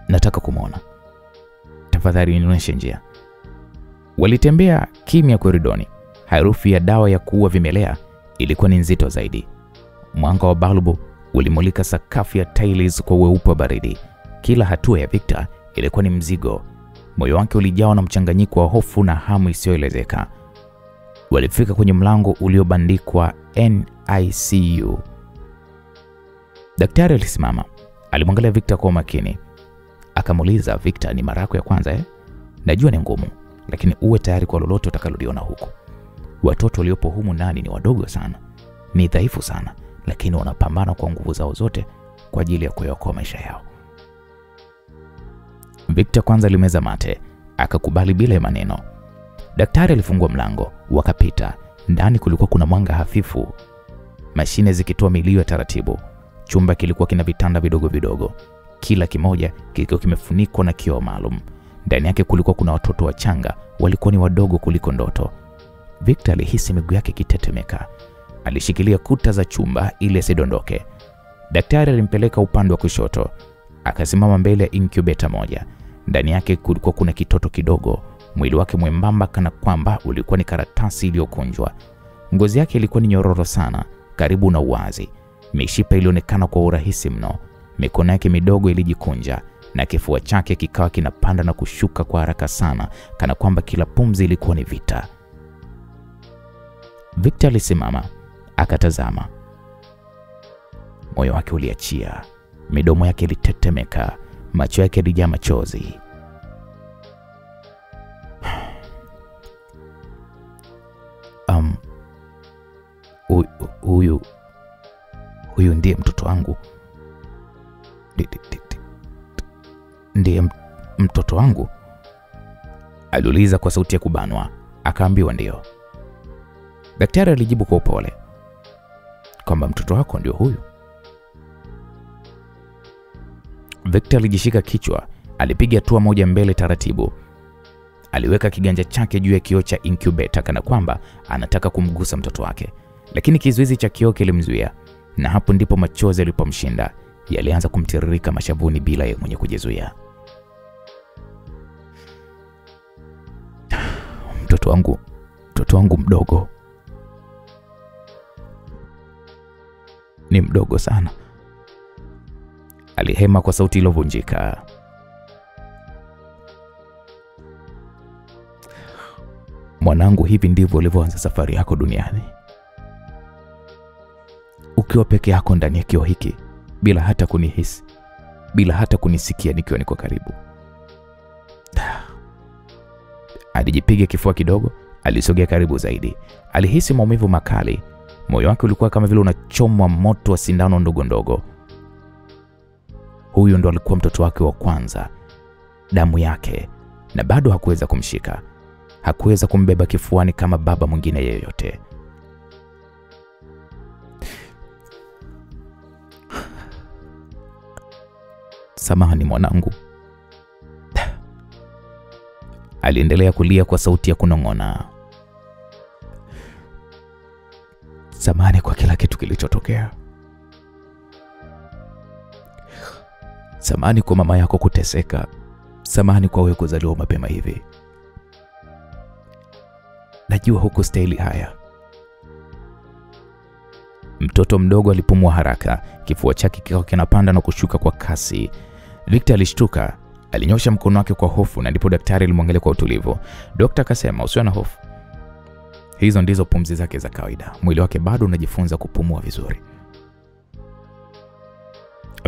nataka kumuona. Tafadhali nionyeshe njia. Walitembea kimya koridoni. Harufu ya dawa ya kuua vimelea ilikuwa ni nzito zaidi. Mwanga wa balbu ulimulika sakafu ya tiles kwa weupe wa baridi. Kila hatua ya Victor ilikuwa ni mzigo. Moyo wake ulijawa na mchanganyiko wa hofu na hamu isiyoelezeka. Walifika kwenye mlango uliobandikwa NICU. Daktari alisimama. Alimwangalia Victor kwa makini. Akamuuliza, Victor, ni mara yako ya kwanza eh? Najua ni ngumu, lakini uwe tayari kwa lolote utakaloliona huko. Watoto waliopo humu ndani ni wadogo sana, ni dhaifu sana, lakini wanapambana kwa nguvu zao zote kwa ajili ya kuokoa maisha yao. Victor kwanza alimeza mate, akakubali bila maneno. Daktari alifungua mlango, wakapita. Ndani kulikuwa kuna mwanga hafifu, mashine zikitoa milio ya taratibu. Chumba kilikuwa kina vitanda vidogo vidogo, kila kimoja kikiwa kimefunikwa na kioo maalum. Ndani yake kulikuwa kuna watoto wachanga, walikuwa ni wadogo kuliko ndoto. Victor alihisi miguu yake ikitetemeka. Alishikilia kuta za chumba ili asidondoke. Daktari alimpeleka upande wa kushoto. Akasimama mbele ya incubator moja. Ndani yake kulikuwa kuna kitoto kidogo, mwili wake mwembamba kana kwamba ulikuwa ni karatasi iliyokunjwa. Ngozi yake ilikuwa ni nyororo sana, karibu na uwazi. Mishipa ilionekana kwa urahisi mno. Mikono yake midogo ilijikunja na kifua chake kikawa kinapanda na kushuka kwa haraka sana, kana kwamba kila pumzi ilikuwa ni vita. Victor alisimama, akatazama. Moyo wake uliachia, midomo yake ilitetemeka, macho yake yalijaa machozi. Huyu ndiye mtoto wangu. Ndiye mtoto wangu? Aliuliza kwa sauti ya kubanwa. Akaambiwa ndio. Daktari alijibu kwa upole kwamba mtoto wako ndio huyu. Victor alijishika kichwa, alipiga hatua moja mbele taratibu. Aliweka kiganja chake juu ya kioo cha incubator kana kwamba anataka kumgusa mtoto wake, lakini kizuizi cha kioo kilimzuia, na hapo ndipo machozi yalipomshinda. Yalianza kumtiririka mashavuni bila yeye mwenye kujizuia. Mtoto wangu mdogo. Ni mdogo sana. Alihema kwa sauti iliyovunjika. Mwanangu, hivi ndivyo ulivyoanza safari yako duniani. Ukiwa peke yako ndani ya kioo hiki, bila hata kunihisi, bila hata kunisikia nikiwa niko karibu. Alijipiga kifua kidogo, alisogea karibu zaidi. Alihisi maumivu makali. Moyo wake ulikuwa kama vile unachomwa moto wa sindano ndogo ndogo. Huyo ndo alikuwa mtoto wake wa kwanza, damu yake, na bado hakuweza kumshika. Hakuweza kumbeba kifuani kama baba mwingine yeyote. Samahani mwanangu. Aliendelea kulia kwa sauti ya kunong'ona. Samahani kwa kila kitu kilichotokea. Samahani kwa mama yako kuteseka. Samahani kwa wewe kuzaliwa mapema hivi. Najua hukustahili haya. Mtoto mdogo alipumua haraka, kifua chake kikawa kinapanda na kushuka kwa kasi. Victor alishtuka, alinyosha mkono wake kwa hofu, na ndipo daktari alimwangalia kwa utulivu. Daktari akasema, usiwe na hofu. Hizo ndizo pumzi zake za kawaida. Mwili wake bado unajifunza kupumua vizuri.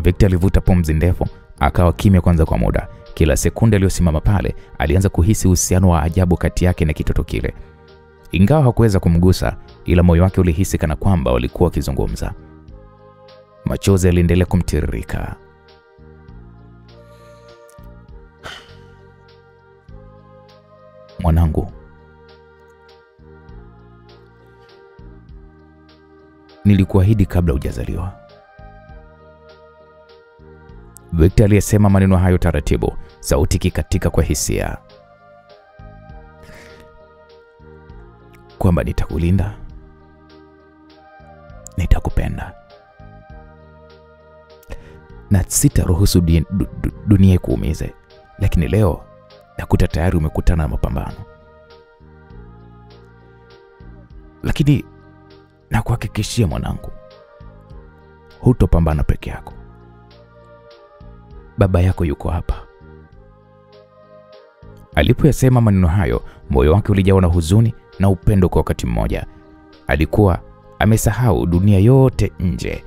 Victor alivuta pumzi ndefu, akawa kimya kwanza kwa muda. Kila sekunde aliyosimama pale, alianza kuhisi uhusiano wa ajabu kati yake na kitoto kile. Ingawa hakuweza kumgusa, ila moyo wake ulihisi kana kwamba walikuwa wakizungumza. Machozi yaliendelea kumtiririka. Mwanangu, nilikuahidi kabla hujazaliwa. Victor aliyesema maneno hayo taratibu, sauti kikatika kwa hisia. Kwamba nitakulinda, nitakupenda, na sitaruhusu dunia ikuumize. Lakini leo nakuta tayari umekutana na mapambano. Lakini nakuhakikishia mwanangu, hutopambana peke yako. Baba yako yuko hapa. Alipoyasema maneno hayo, moyo wake ulijawa na huzuni na upendo kwa wakati mmoja. Alikuwa amesahau dunia yote nje,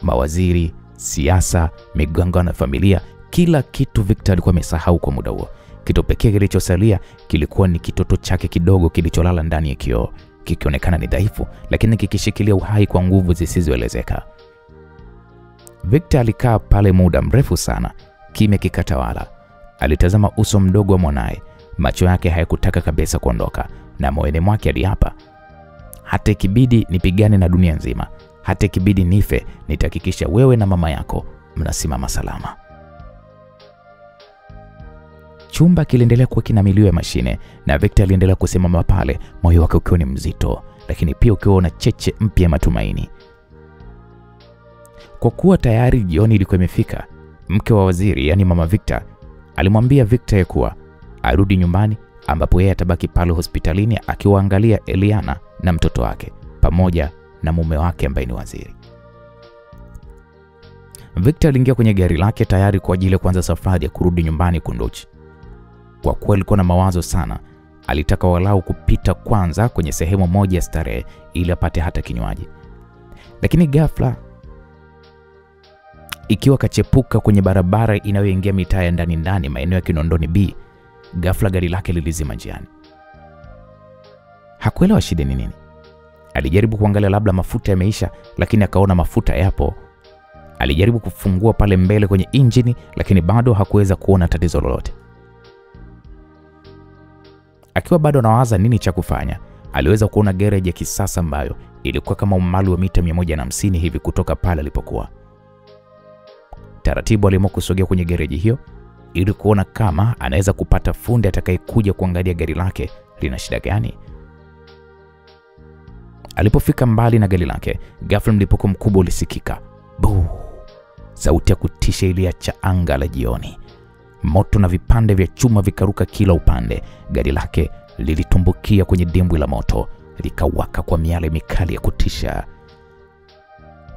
mawaziri, siasa, migongano na familia, kila kitu Victor alikuwa amesahau kwa muda huo. Kitu pekee kilichosalia kilikuwa ni kitoto chake kidogo kilicholala ndani ya kioo, kikionekana ni dhaifu, lakini kikishikilia uhai kwa nguvu zisizoelezeka. Victor alikaa pale muda mrefu sana, kimya kikatawala. Alitazama uso mdogo wa mwanae, macho yake hayakutaka kabisa kuondoka, na moyoni mwake aliapa, hata ikibidi nipigane na dunia nzima, hata ikibidi nife, nitahakikisha wewe na mama yako mnasimama salama. Chumba kiliendelea kuwa kina milio ya mashine na Victor aliendelea kusimama pale, moyo wake ukiwa ni mzito, lakini pia ukiwa na cheche mpya ya matumaini. Kwa kuwa tayari jioni ilikuwa imefika, mke wa waziri, yani mama Victor, alimwambia Victor kuwa arudi nyumbani ambapo yeye atabaki pale hospitalini akiwaangalia Eliana na mtoto wake pamoja na mume wake ambaye ni waziri. Victor aliingia kwenye gari lake tayari kwa ajili ya kuanza safari ya kurudi nyumbani Kunduchi. Kwa kuwa alikuwa na mawazo sana, alitaka walau kupita kwanza kwenye sehemu moja ya starehe ili apate hata kinywaji. Lakini ghafla, ikiwa kachepuka kwenye barabara inayoingia mitaa ya ndani maeneo ya Kinondoni B, ghafla gari lake lilizima njiani. Hakuelewa shida ni nini. Alijaribu kuangalia labda mafuta yameisha, lakini akaona mafuta yapo. Alijaribu kufungua pale mbele kwenye injini, lakini bado hakuweza kuona tatizo lolote. Akiwa bado anawaza nini cha kufanya, aliweza kuona garage ya kisasa ambayo ilikuwa kama umbali wa mita 150 hivi kutoka pale alipokuwa. Taratibu aliamua kusogea kwenye garage hiyo ili kuona kama anaweza kupata fundi atakayekuja kuangalia gari lake lina shida gani. Alipofika mbali na gari lake, ghafla mlipuko mkubwa ulisikika. Buu! Sauti ya kutisha iliacha anga la jioni. Moto na vipande vya chuma vikaruka kila upande. Gari lake lilitumbukia kwenye dimbwi la moto, likawaka kwa miale mikali ya kutisha.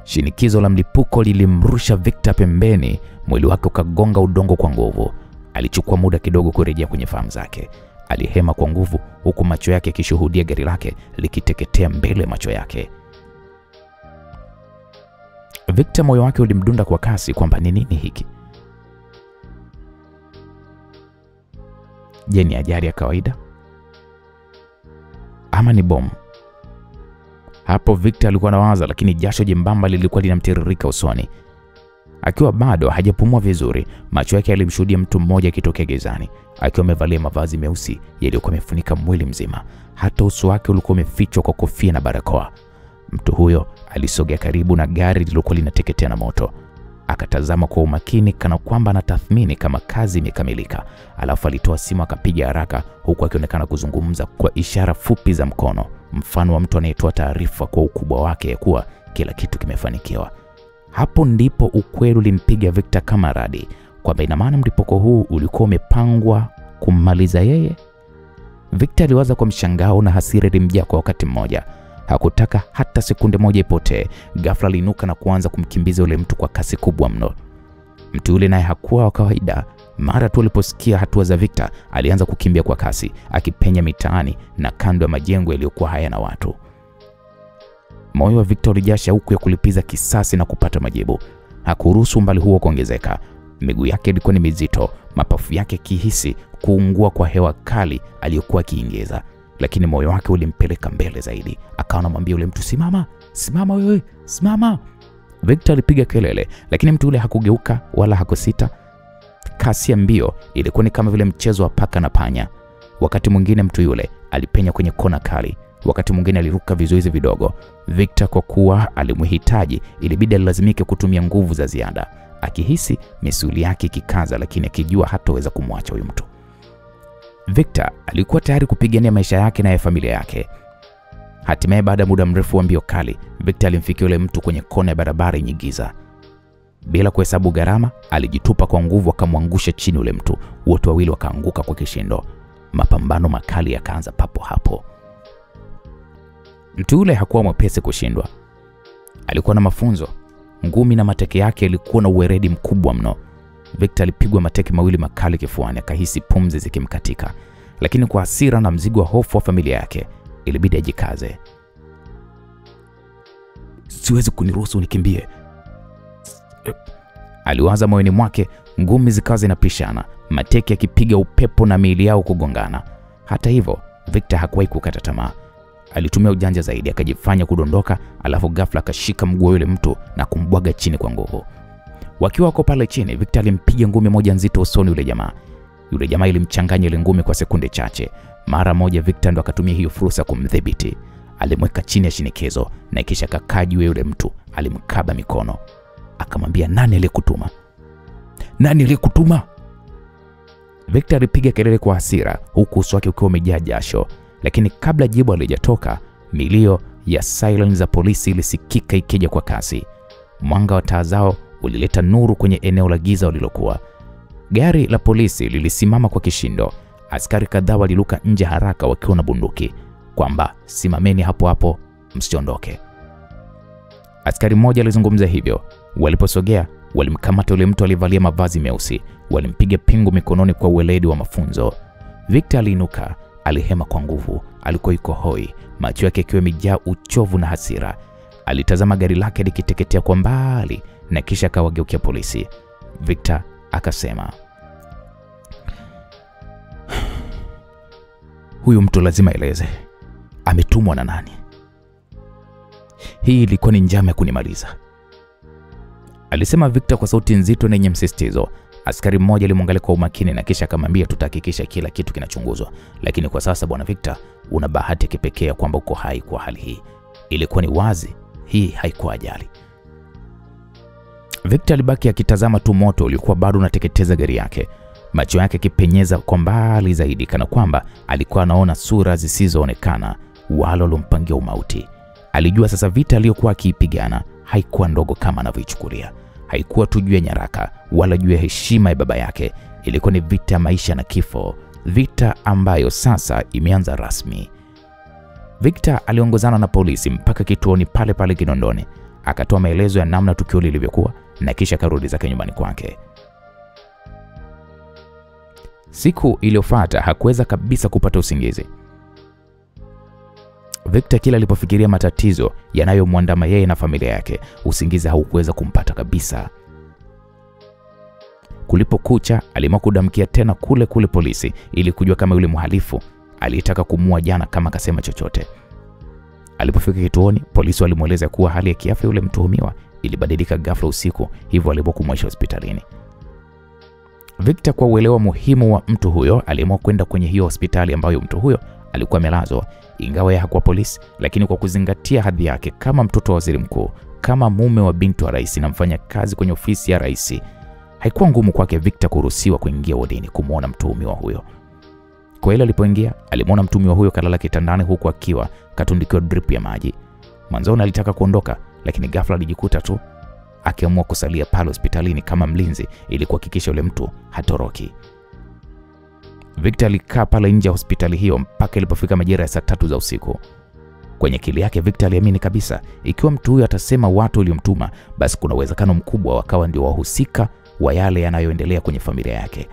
Shinikizo la mlipuko lilimrusha Victor pembeni, mwili wake ukagonga udongo kwa nguvu. Alichukua muda kidogo kurejea kwenye fahamu zake. Alihema kwa nguvu huku macho yake yakishuhudia gari lake likiteketea mbele ya macho yake. Victor moyo wake ulimdunda kwa kasi kwamba ni nini hiki? Je, ni ajali ya kawaida ama ni bomu? Hapo Victor alikuwa anawaza, lakini jasho jembamba lilikuwa linamtiririka usoni. Akiwa bado hajapumua vizuri, macho yake yalimshuhudia mtu mmoja akitokea gizani, akiwa amevalia mavazi meusi yaliyokuwa yamefunika mwili mzima. Hata uso wake ulikuwa umefichwa kwa kofia na barakoa. Mtu huyo alisogea karibu na gari lililokuwa linateketea na moto. Akatazama kwa umakini kana kwamba anatathmini kama kazi imekamilika. Alafu alitoa simu akapiga haraka huku akionekana kuzungumza kwa ishara fupi za mkono, mfano wa mtu anayetoa taarifa kwa ukubwa wake ya kuwa kila kitu kimefanikiwa. Hapo ndipo ukweli ulimpiga Victor kama radi, kwamba ina maana mlipuko huu ulikuwa umepangwa kummaliza yeye. Victor aliwaza kwa mshangao na hasira ilimjaa kwa wakati mmoja. Hakutaka hata sekunde moja ipotee. Ghafla aliinuka na kuanza kumkimbiza yule mtu kwa kasi kubwa mno. Mtu yule naye hakuwa wa kawaida. Mara tu aliposikia hatua za Victor, alianza kukimbia kwa kasi, akipenya mitaani na kando ya majengo yaliyokuwa hayana watu. Moyo wa Victor ulijaa shauku ya kulipiza kisasi na kupata majibu. Hakuruhusu umbali huo kuongezeka. Miguu yake ilikuwa ni mizito, mapafu yake kihisi kuungua kwa hewa kali aliyokuwa akiingiza, lakini moyo wake ulimpeleka mbele zaidi. Akawa anamwambia yule mtu, simama, simama wewe, simama. Victor alipiga kelele, lakini mtu yule hakugeuka wala hakusita. Kasi ya mbio ilikuwa ni kama vile mchezo wa paka na panya. Wakati mwingine mtu yule alipenya kwenye kona kali, wakati mwingine aliruka vizuizi vidogo. Victor kwa kuwa alimhitaji, ilibidi alazimike kutumia nguvu za ziada, akihisi misuli yake ikikaza, lakini akijua hataweza kumwacha huyu mtu. Victor alikuwa tayari kupigania maisha yake na ya familia yake. Hatimaye baada ya muda mrefu wa mbio kali, Victor alimfikia yule mtu kwenye kona ya barabara yenye giza. Bila kuhesabu gharama, alijitupa kwa nguvu akamwangusha chini yule mtu. Wote wawili wakaanguka kwa kishindo. Mapambano makali yakaanza papo hapo. Mtu yule hakuwa mwepesi kushindwa. Alikuwa na mafunzo. Ngumi na mateke yake yalikuwa na uweredi mkubwa mno. Victor alipigwa mateke mawili makali kifuani, akahisi pumzi zikimkatika. Lakini kwa hasira na mzigo wa hofu wa familia yake, ilibidi ajikaze. Siwezi kuniruhusu nikimbie, aliwaza moyoni mwake. Ngumi zikawa zinapishana, mateke yakipiga upepo na miili yao kugongana. Hata hivyo, Victor hakuwahi kukata tamaa. Alitumia ujanja zaidi, akajifanya kudondoka, alafu ghafla akashika mguu yule mtu na kumbwaga chini kwa nguvu. Wakiwa wako pale chini, Victor alimpiga ngumi moja nzito usoni yule jamaa. Yule jamaa ilimchanganya ile ngumi kwa sekunde chache. Mara moja Victor ndo akatumia hiyo fursa kumdhibiti. Alimweka chini ya shinikizo na kisha akakaa juu yule mtu. Alimkaba mikono, akamwambia, nani aliyekutuma? Nani aliyekutuma? Victor alipiga kelele kwa hasira huku uso wake ukiwa umejaa jasho, lakini kabla jibu halijatoka, milio ya siren za polisi ilisikika ikija kwa kasi. Mwanga wa taa zao ulileta nuru kwenye eneo la giza walilokuwa. Gari la polisi lilisimama kwa kishindo. Askari kadhaa waliruka nje haraka wakiwa na bunduki kwamba simameni hapo hapo, msiondoke. Askari mmoja alizungumza hivyo. Waliposogea, walimkamata yule mtu aliyevalia mavazi meusi, walimpiga pingu mikononi kwa uweledi wa mafunzo. Victor aliinuka, alihema kwa nguvu, alikuwa yuko hoi, macho yake yakiwa yamejaa uchovu na hasira. Alitazama gari lake likiteketea kwa mbali na kisha akawageukia polisi. Victor akasema, huyu mtu lazima eleze ametumwa na nani. Hii ilikuwa ni njama ya kunimaliza, alisema Victor kwa sauti nzito na yenye msisitizo. Askari mmoja alimwangalia kwa umakini na kisha akamwambia, tutahakikisha kila kitu kinachunguzwa, lakini kwa sasa bwana Victor, una bahati kipekee kwamba uko hai kwa hali hii. Ilikuwa ni wazi hii haikuwa ajali. Victor alibaki akitazama tu moto uliokuwa bado unateketeza gari yake, macho yake kipenyeza kwa mbali zaidi, kana kwamba alikuwa anaona sura zisizoonekana wale waliompangia umauti. Alijua sasa vita aliyokuwa akiipigana haikuwa ndogo kama anavyoichukulia. Haikuwa tu juu ya nyaraka wala juu ya heshima ya baba yake. Ilikuwa ni vita ya maisha na kifo, vita ambayo sasa imeanza rasmi. Victor aliongozana na polisi mpaka kituoni pale pale Kinondoni, akatoa maelezo ya namna tukio lilivyokuwa na kisha karudi zake nyumbani kwake. Siku iliyofuata hakuweza kabisa kupata usingizi. Victor kila alipofikiria matatizo yanayomwandama yeye na familia yake, usingizi haukuweza kumpata kabisa. Kulipokucha, aliamua kudamkia tena kule kule polisi ili kujua kama yule mhalifu aliyetaka kumua jana kama akasema chochote. Alipofika kituoni, polisi walimueleza kuwa hali ya kiafya yule mtuhumiwa ilibadilika ghafla usiku, hivyo alipokumwaisha hospitalini. Victor kwa uelewa muhimu wa mtu huyo aliamua kwenda kwenye hiyo hospitali ambayo mtu huyo alikuwa amelazwa. Ingawa yeye hakuwa polisi, lakini kwa kuzingatia hadhi yake kama mtoto wa waziri mkuu, kama mume wa binti wa rais na mfanya kazi kwenye ofisi ya rais, haikuwa ngumu kwake Victor kuruhusiwa kuingia wodini kumuona mtuhumiwa huyo. Kwa ile alipoingia, alimuona mtuhumiwa huyo kalala kitandani huku akiwa katundikiwa drip ya maji. Mwanzoni alitaka kuondoka, lakini ghafla alijikuta tu akiamua kusalia pale hospitalini kama mlinzi ili kuhakikisha yule mtu hatoroki. Victor alikaa pale nje ya hospitali hiyo mpaka ilipofika majira ya saa 3 za usiku. Kwenye akili yake Victor aliamini kabisa, ikiwa mtu huyo atasema watu waliomtuma, basi kuna uwezekano mkubwa wakawa ndio wahusika wa yale yanayoendelea kwenye familia yake.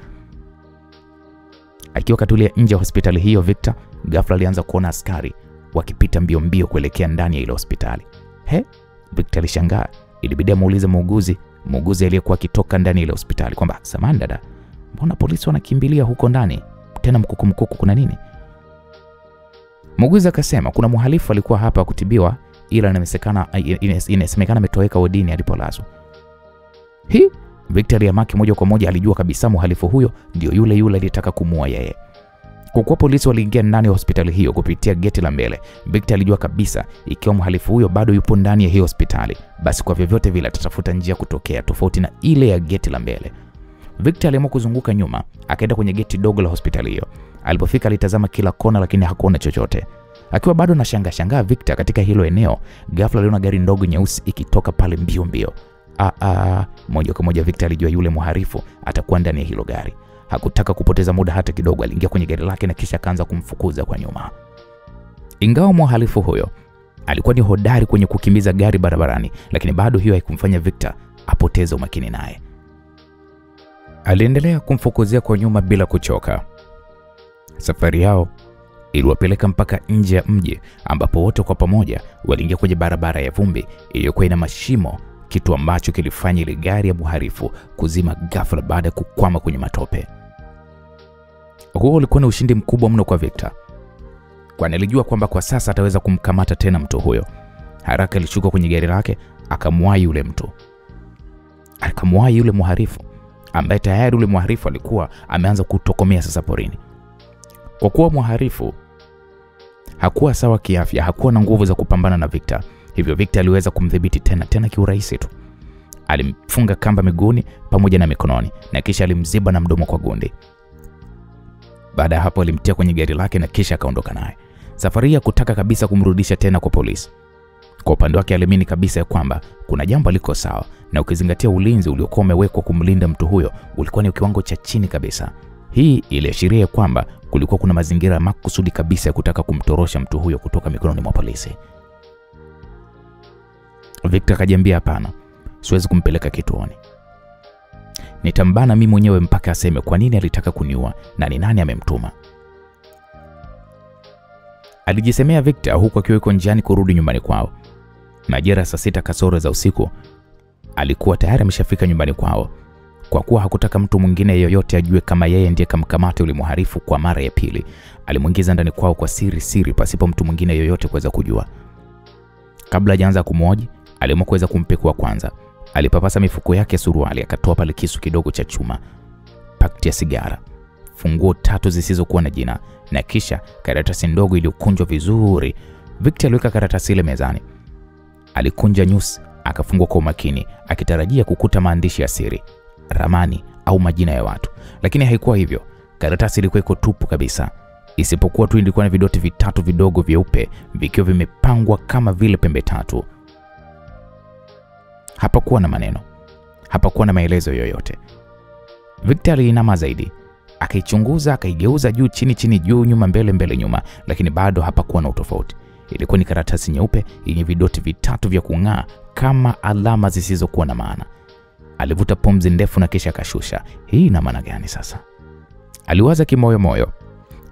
Akiwa katulia nje ya hospitali hiyo, Victor ghafla alianza kuona askari wakipita mbio mbio kuelekea ndani ya ile hospitali. Victor alishangaa. Ilibidi muulize muuguzi aliyekuwa akitoka ndani ya ile hospitali kwamba, samahani dada, mbona polisi wanakimbilia huko ndani? Tena mkuku kuna nini? Muuguzi akasema kuna mhalifu alikuwa hapa kutibiwa, ila inasemekana ametoweka wodini alipolazwa. Victor aliyamaki moja kwa moja alijua kabisa mhalifu huyo ndio yule aliyetaka kumuua yeye. Kwa kuwa polisi waliingia ndani ya hospitali hiyo kupitia geti la mbele, Victor alijua kabisa ikiwa mhalifu huyo bado yupo ndani ya hiyo hospitali, basi kwa vyovyote vile atatafuta njia kutokea tofauti na ile ya geti la mbele. Victor aliamua kuzunguka nyuma, akaenda kwenye geti dogo la hospitali hiyo. Alipofika alitazama kila kona lakini hakuona chochote. Akiwa bado na shangaa Victor katika hilo eneo, ghafla aliona gari ndogo nyeusi ikitoka pale mbio mbio. Moja kwa moja Victor alijua yule mhalifu atakuwa ndani ya hilo gari. Hakutaka kupoteza muda hata kidogo, aliingia kwenye gari lake na kisha akaanza kumfukuza kwa nyuma. Ingawa mhalifu huyo alikuwa ni hodari kwenye kukimbiza gari barabarani, lakini bado hiyo haikumfanya Victor apoteze umakini naye. Aliendelea kumfukuzia kwa nyuma bila kuchoka. Safari yao iliwapeleka mpaka nje ya mji ambapo wote kwa pamoja waliingia kwenye barabara ya vumbi iliyokuwa ina mashimo, kitu ambacho kilifanya ile gari ya mhalifu kuzima ghafla baada ya kukwama kwenye matope. Huo ulikuwa ni ushindi mkubwa mno kwa Victor, kwani alijua kwamba kwa sasa ataweza kumkamata tena mtu huyo. Haraka alishuka kwenye gari lake, akamwahi yule mtu. Akamwahi yule mhalifu ambaye tayari yule mhalifu alikuwa ameanza kutokomea sasa porini. Kwa kuwa mhalifu hakuwa sawa kiafya, hakuwa na nguvu za kupambana na Victor, hivyo Victor aliweza kumdhibiti tena kiurahisi tu. Alimfunga kamba miguuni pamoja na mikononi na kisha alimziba na mdomo kwa gundi. Baada ya hapo alimtia kwenye gari lake na kisha akaondoka naye. Safari ya kutaka kabisa kumrudisha tena kwa polisi. Kwa upande wake aliamini kabisa ya kwamba kuna jambo liko sawa, na ukizingatia ulinzi uliokuwa umewekwa kumlinda mtu huyo ulikuwa ni kiwango cha chini kabisa. Hii iliashiria kwamba kulikuwa kuna mazingira makusudi kabisa ya kutaka kumtorosha mtu huyo kutoka mikononi mwa polisi. Victor akajiambia, hapana, siwezi kumpeleka kituoni. Nitambana mimi mwenyewe mpaka aseme kwa nini alitaka kuniua na ni nani amemtuma. Alijisemea Victor huku akiwa yuko njiani kurudi nyumbani kwao. Majira saa 6 kasoro za usiku alikuwa tayari ameshafika nyumbani kwao. Kwa kuwa hakutaka mtu mwingine yoyote ajue kama yeye ndiye kamkamata yule mhalifu kwa mara ya pili, alimuingiza ndani kwao kwa siri pasipo mtu mwingine yoyote kuweza kujua. Kabla hajaanza kumhoji, aliamua kuweza kumpekua kwanza. Alipapasa mifuko yake suruali, akatoa pale kisu kidogo cha chuma, pakiti ya sigara, funguo 3 zisizokuwa na jina, na kisha karatasi ndogo iliyokunjwa vizuri. Victor aliweka karatasi ile mezani. Alikunja nyusi, akafungua kwa umakini, akitarajia kukuta maandishi ya siri, ramani au majina ya watu, lakini haikuwa hivyo. Karatasi ilikuwa iko tupu kabisa, isipokuwa tu ilikuwa na vidoti 3 vidogo vyeupe vikiwa vimepangwa kama vile pembe 3. Hapakuwa na maneno, hapakuwa na maelezo yoyote. Victor aliinama zaidi, akaichunguza, akaigeuza juu chini juu nyuma mbele nyuma, lakini bado hapakuwa na utofauti. Ilikuwa ni karatasi nyeupe yenye vidoti 3 vya kung'aa kama alama zisizokuwa na maana. Alivuta pumzi ndefu na kisha akashusha. Hii ina maana gani sasa? Aliwaza kimoyo.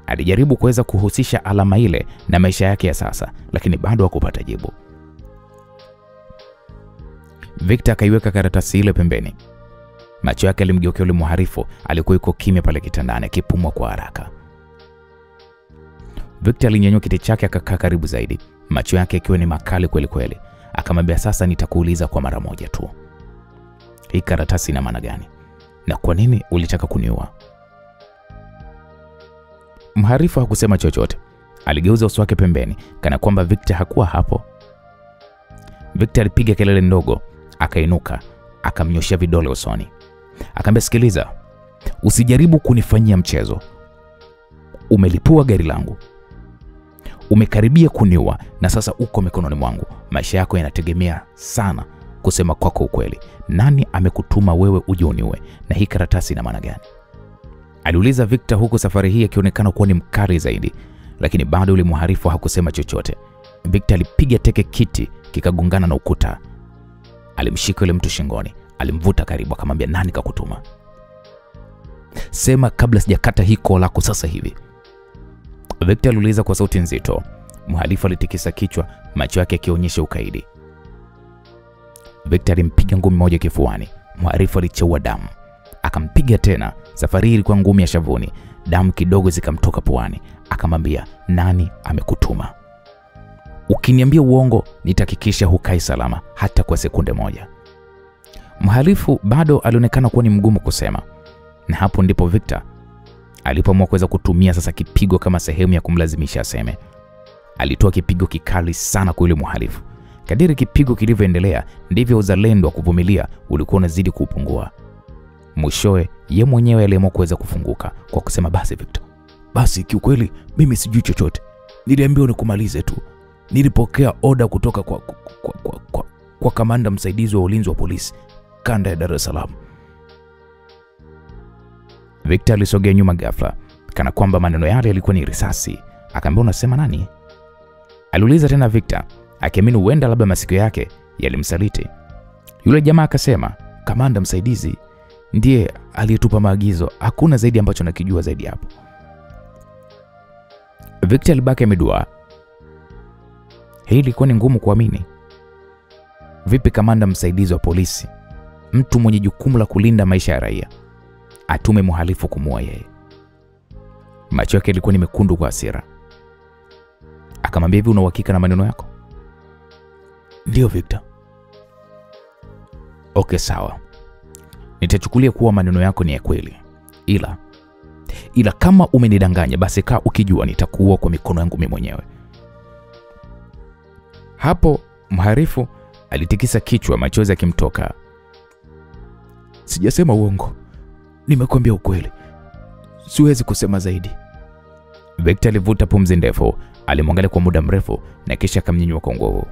Alijaribu kuweza kuhusisha alama ile na maisha yake ya sasa, lakini bado hakupata jibu. Victor akaiweka karatasi ile pembeni. Macho yake yalimgeukia yule mhalifu. Alikuwa yuko kimya pale kitandani akipumua kwa haraka. Victor alinyanyua kiti chake akakaa karibu zaidi, macho yake yakiwa ni makali kweli. Akamwambia, sasa nitakuuliza kwa mara moja tu. Hii karatasi ina maana gani? Na kwa nini ulitaka kuniua? Mhalifu hakusema chochote. Aligeuza uso wake pembeni kana kwamba Victor hakuwa hapo. Victor alipiga kelele ndogo, akainuka, akamnyoshia vidole usoni. Akamwambia, sikiliza, usijaribu kunifanyia mchezo. Umelipua gari langu, umekaribia kuniua, na sasa uko mikononi mwangu. Maisha yako yanategemea sana kusema kwako ukweli. Nani amekutuma wewe uje uniue, na hii karatasi ina maana gani? Aliuliza Victor, huku safari hii akionekana kuwa ni mkali zaidi, lakini bado yule mhalifu hakusema chochote. Victor alipiga teke kiti kikagongana na ukuta. Alimshika yule mtu shingoni, alimvuta karibu, akamwambia, nani kakutuma? Sema kabla sijakata hii koo lako sasa hivi. Victor aliuliza kwa sauti nzito. Mhalifu alitikisa kichwa, macho yake yakionyesha ukaidi. Victor alimpiga ngumi moja kifuani. Mhalifu alicheua damu, akampiga tena. Safari hii ilikuwa ngumi ya shavuni, damu kidogo zikamtoka puani. Akamwambia, nani amekutuma? Ukiniambia uongo nitahakikisha hukai salama hata kwa sekunde moja. Mhalifu bado alionekana kuwa ni mgumu kusema, na hapo ndipo Victor alipoamua kuweza kutumia sasa kipigo kama sehemu ya kumlazimisha aseme. Alitoa kipigo kikali sana kwa yule mhalifu. Kadiri kipigo kilivyoendelea, ndivyo uzalendo wa kuvumilia ulikuwa unazidi kupungua. Mwishowe yeye mwenyewe aliamua kuweza kufunguka kwa kusema, basi Victor, basi kiukweli mimi sijui chochote. Niliambiwa nikumalize tu. Nilipokea oda kutoka kwa kamanda msaidizi wa ulinzi wa polisi kanda ya Dar es Salaam. Victor alisogea nyuma ghafla, kana kwamba maneno yale yalikuwa ni risasi. Akamwambia, unasema nani? Aliuliza tena Victor, akiamini huenda labda masikio yake yalimsaliti. Yule jamaa akasema, kamanda msaidizi ndiye aliyetupa maagizo, hakuna zaidi ambacho nakijua zaidi hapo. Victor alibaki amedua. Hii ilikuwa ni ngumu kuamini. Vipi kamanda msaidizi wa polisi, mtu mwenye jukumu la kulinda maisha ya raia, atume mhalifu kumuua yeye? Macho yake yalikuwa ni mekundu kwa hasira. Akamwambia, hivi una uhakika na maneno yako? Ndio Victor. Okay, sawa. Nitachukulia kuwa maneno yako ni ya kweli. Ila kama umenidanganya, basi kaa ukijua nitakuua kwa mikono yangu mimi mwenyewe. Hapo mhalifu alitikisa kichwa, machozi yakimtoka. Sijasema uongo. Nimekwambia ukweli. Siwezi kusema zaidi. Victor alivuta pumzi ndefu, alimwangalia kwa muda mrefu na kisha akamnyanyua kwa nguvu.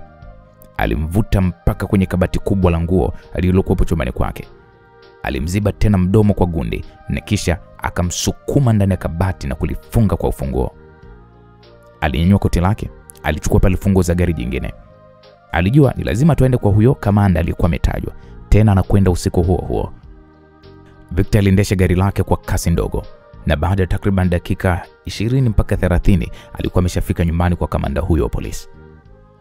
Alimvuta mpaka kwenye kabati kubwa la nguo alilokuwa chumbani kwake. Alimziba tena mdomo kwa gundi na kisha akamsukuma ndani ya kabati na kulifunga kwa ufunguo. Alinyanyua koti lake, alichukua pale funguo za gari jingine. Alijua ni lazima tuende kwa huyo kamanda aliyekuwa ametajwa, tena anakwenda usiku huo huo. Victor aliendesha gari lake kwa kasi ndogo, na baada ya takriban dakika 20 mpaka 30 alikuwa ameshafika nyumbani kwa kamanda huyo wa polisi.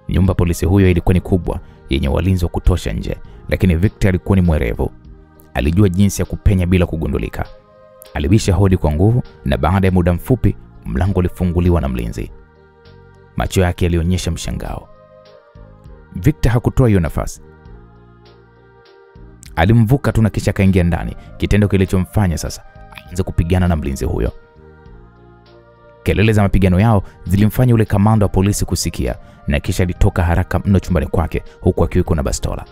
Nyumba polisi huyo ilikuwa ni kubwa, yenye walinzi wa kutosha nje, lakini Victor alikuwa ni mwerevu. Alijua jinsi ya kupenya bila kugundulika. Alibisha hodi kwa nguvu na baada ya muda mfupi mlango ulifunguliwa na mlinzi. Macho yake yalionyesha mshangao. Victor hakutoa hiyo nafasi. Alimvuka tu na kisha kaingia ndani, kitendo kilichomfanya sasa aanze kupigana na mlinzi huyo. Kelele za mapigano yao zilimfanya yule kamanda wa polisi kusikia, na kisha alitoka haraka mno chumbani kwake huku akiwa na bastola.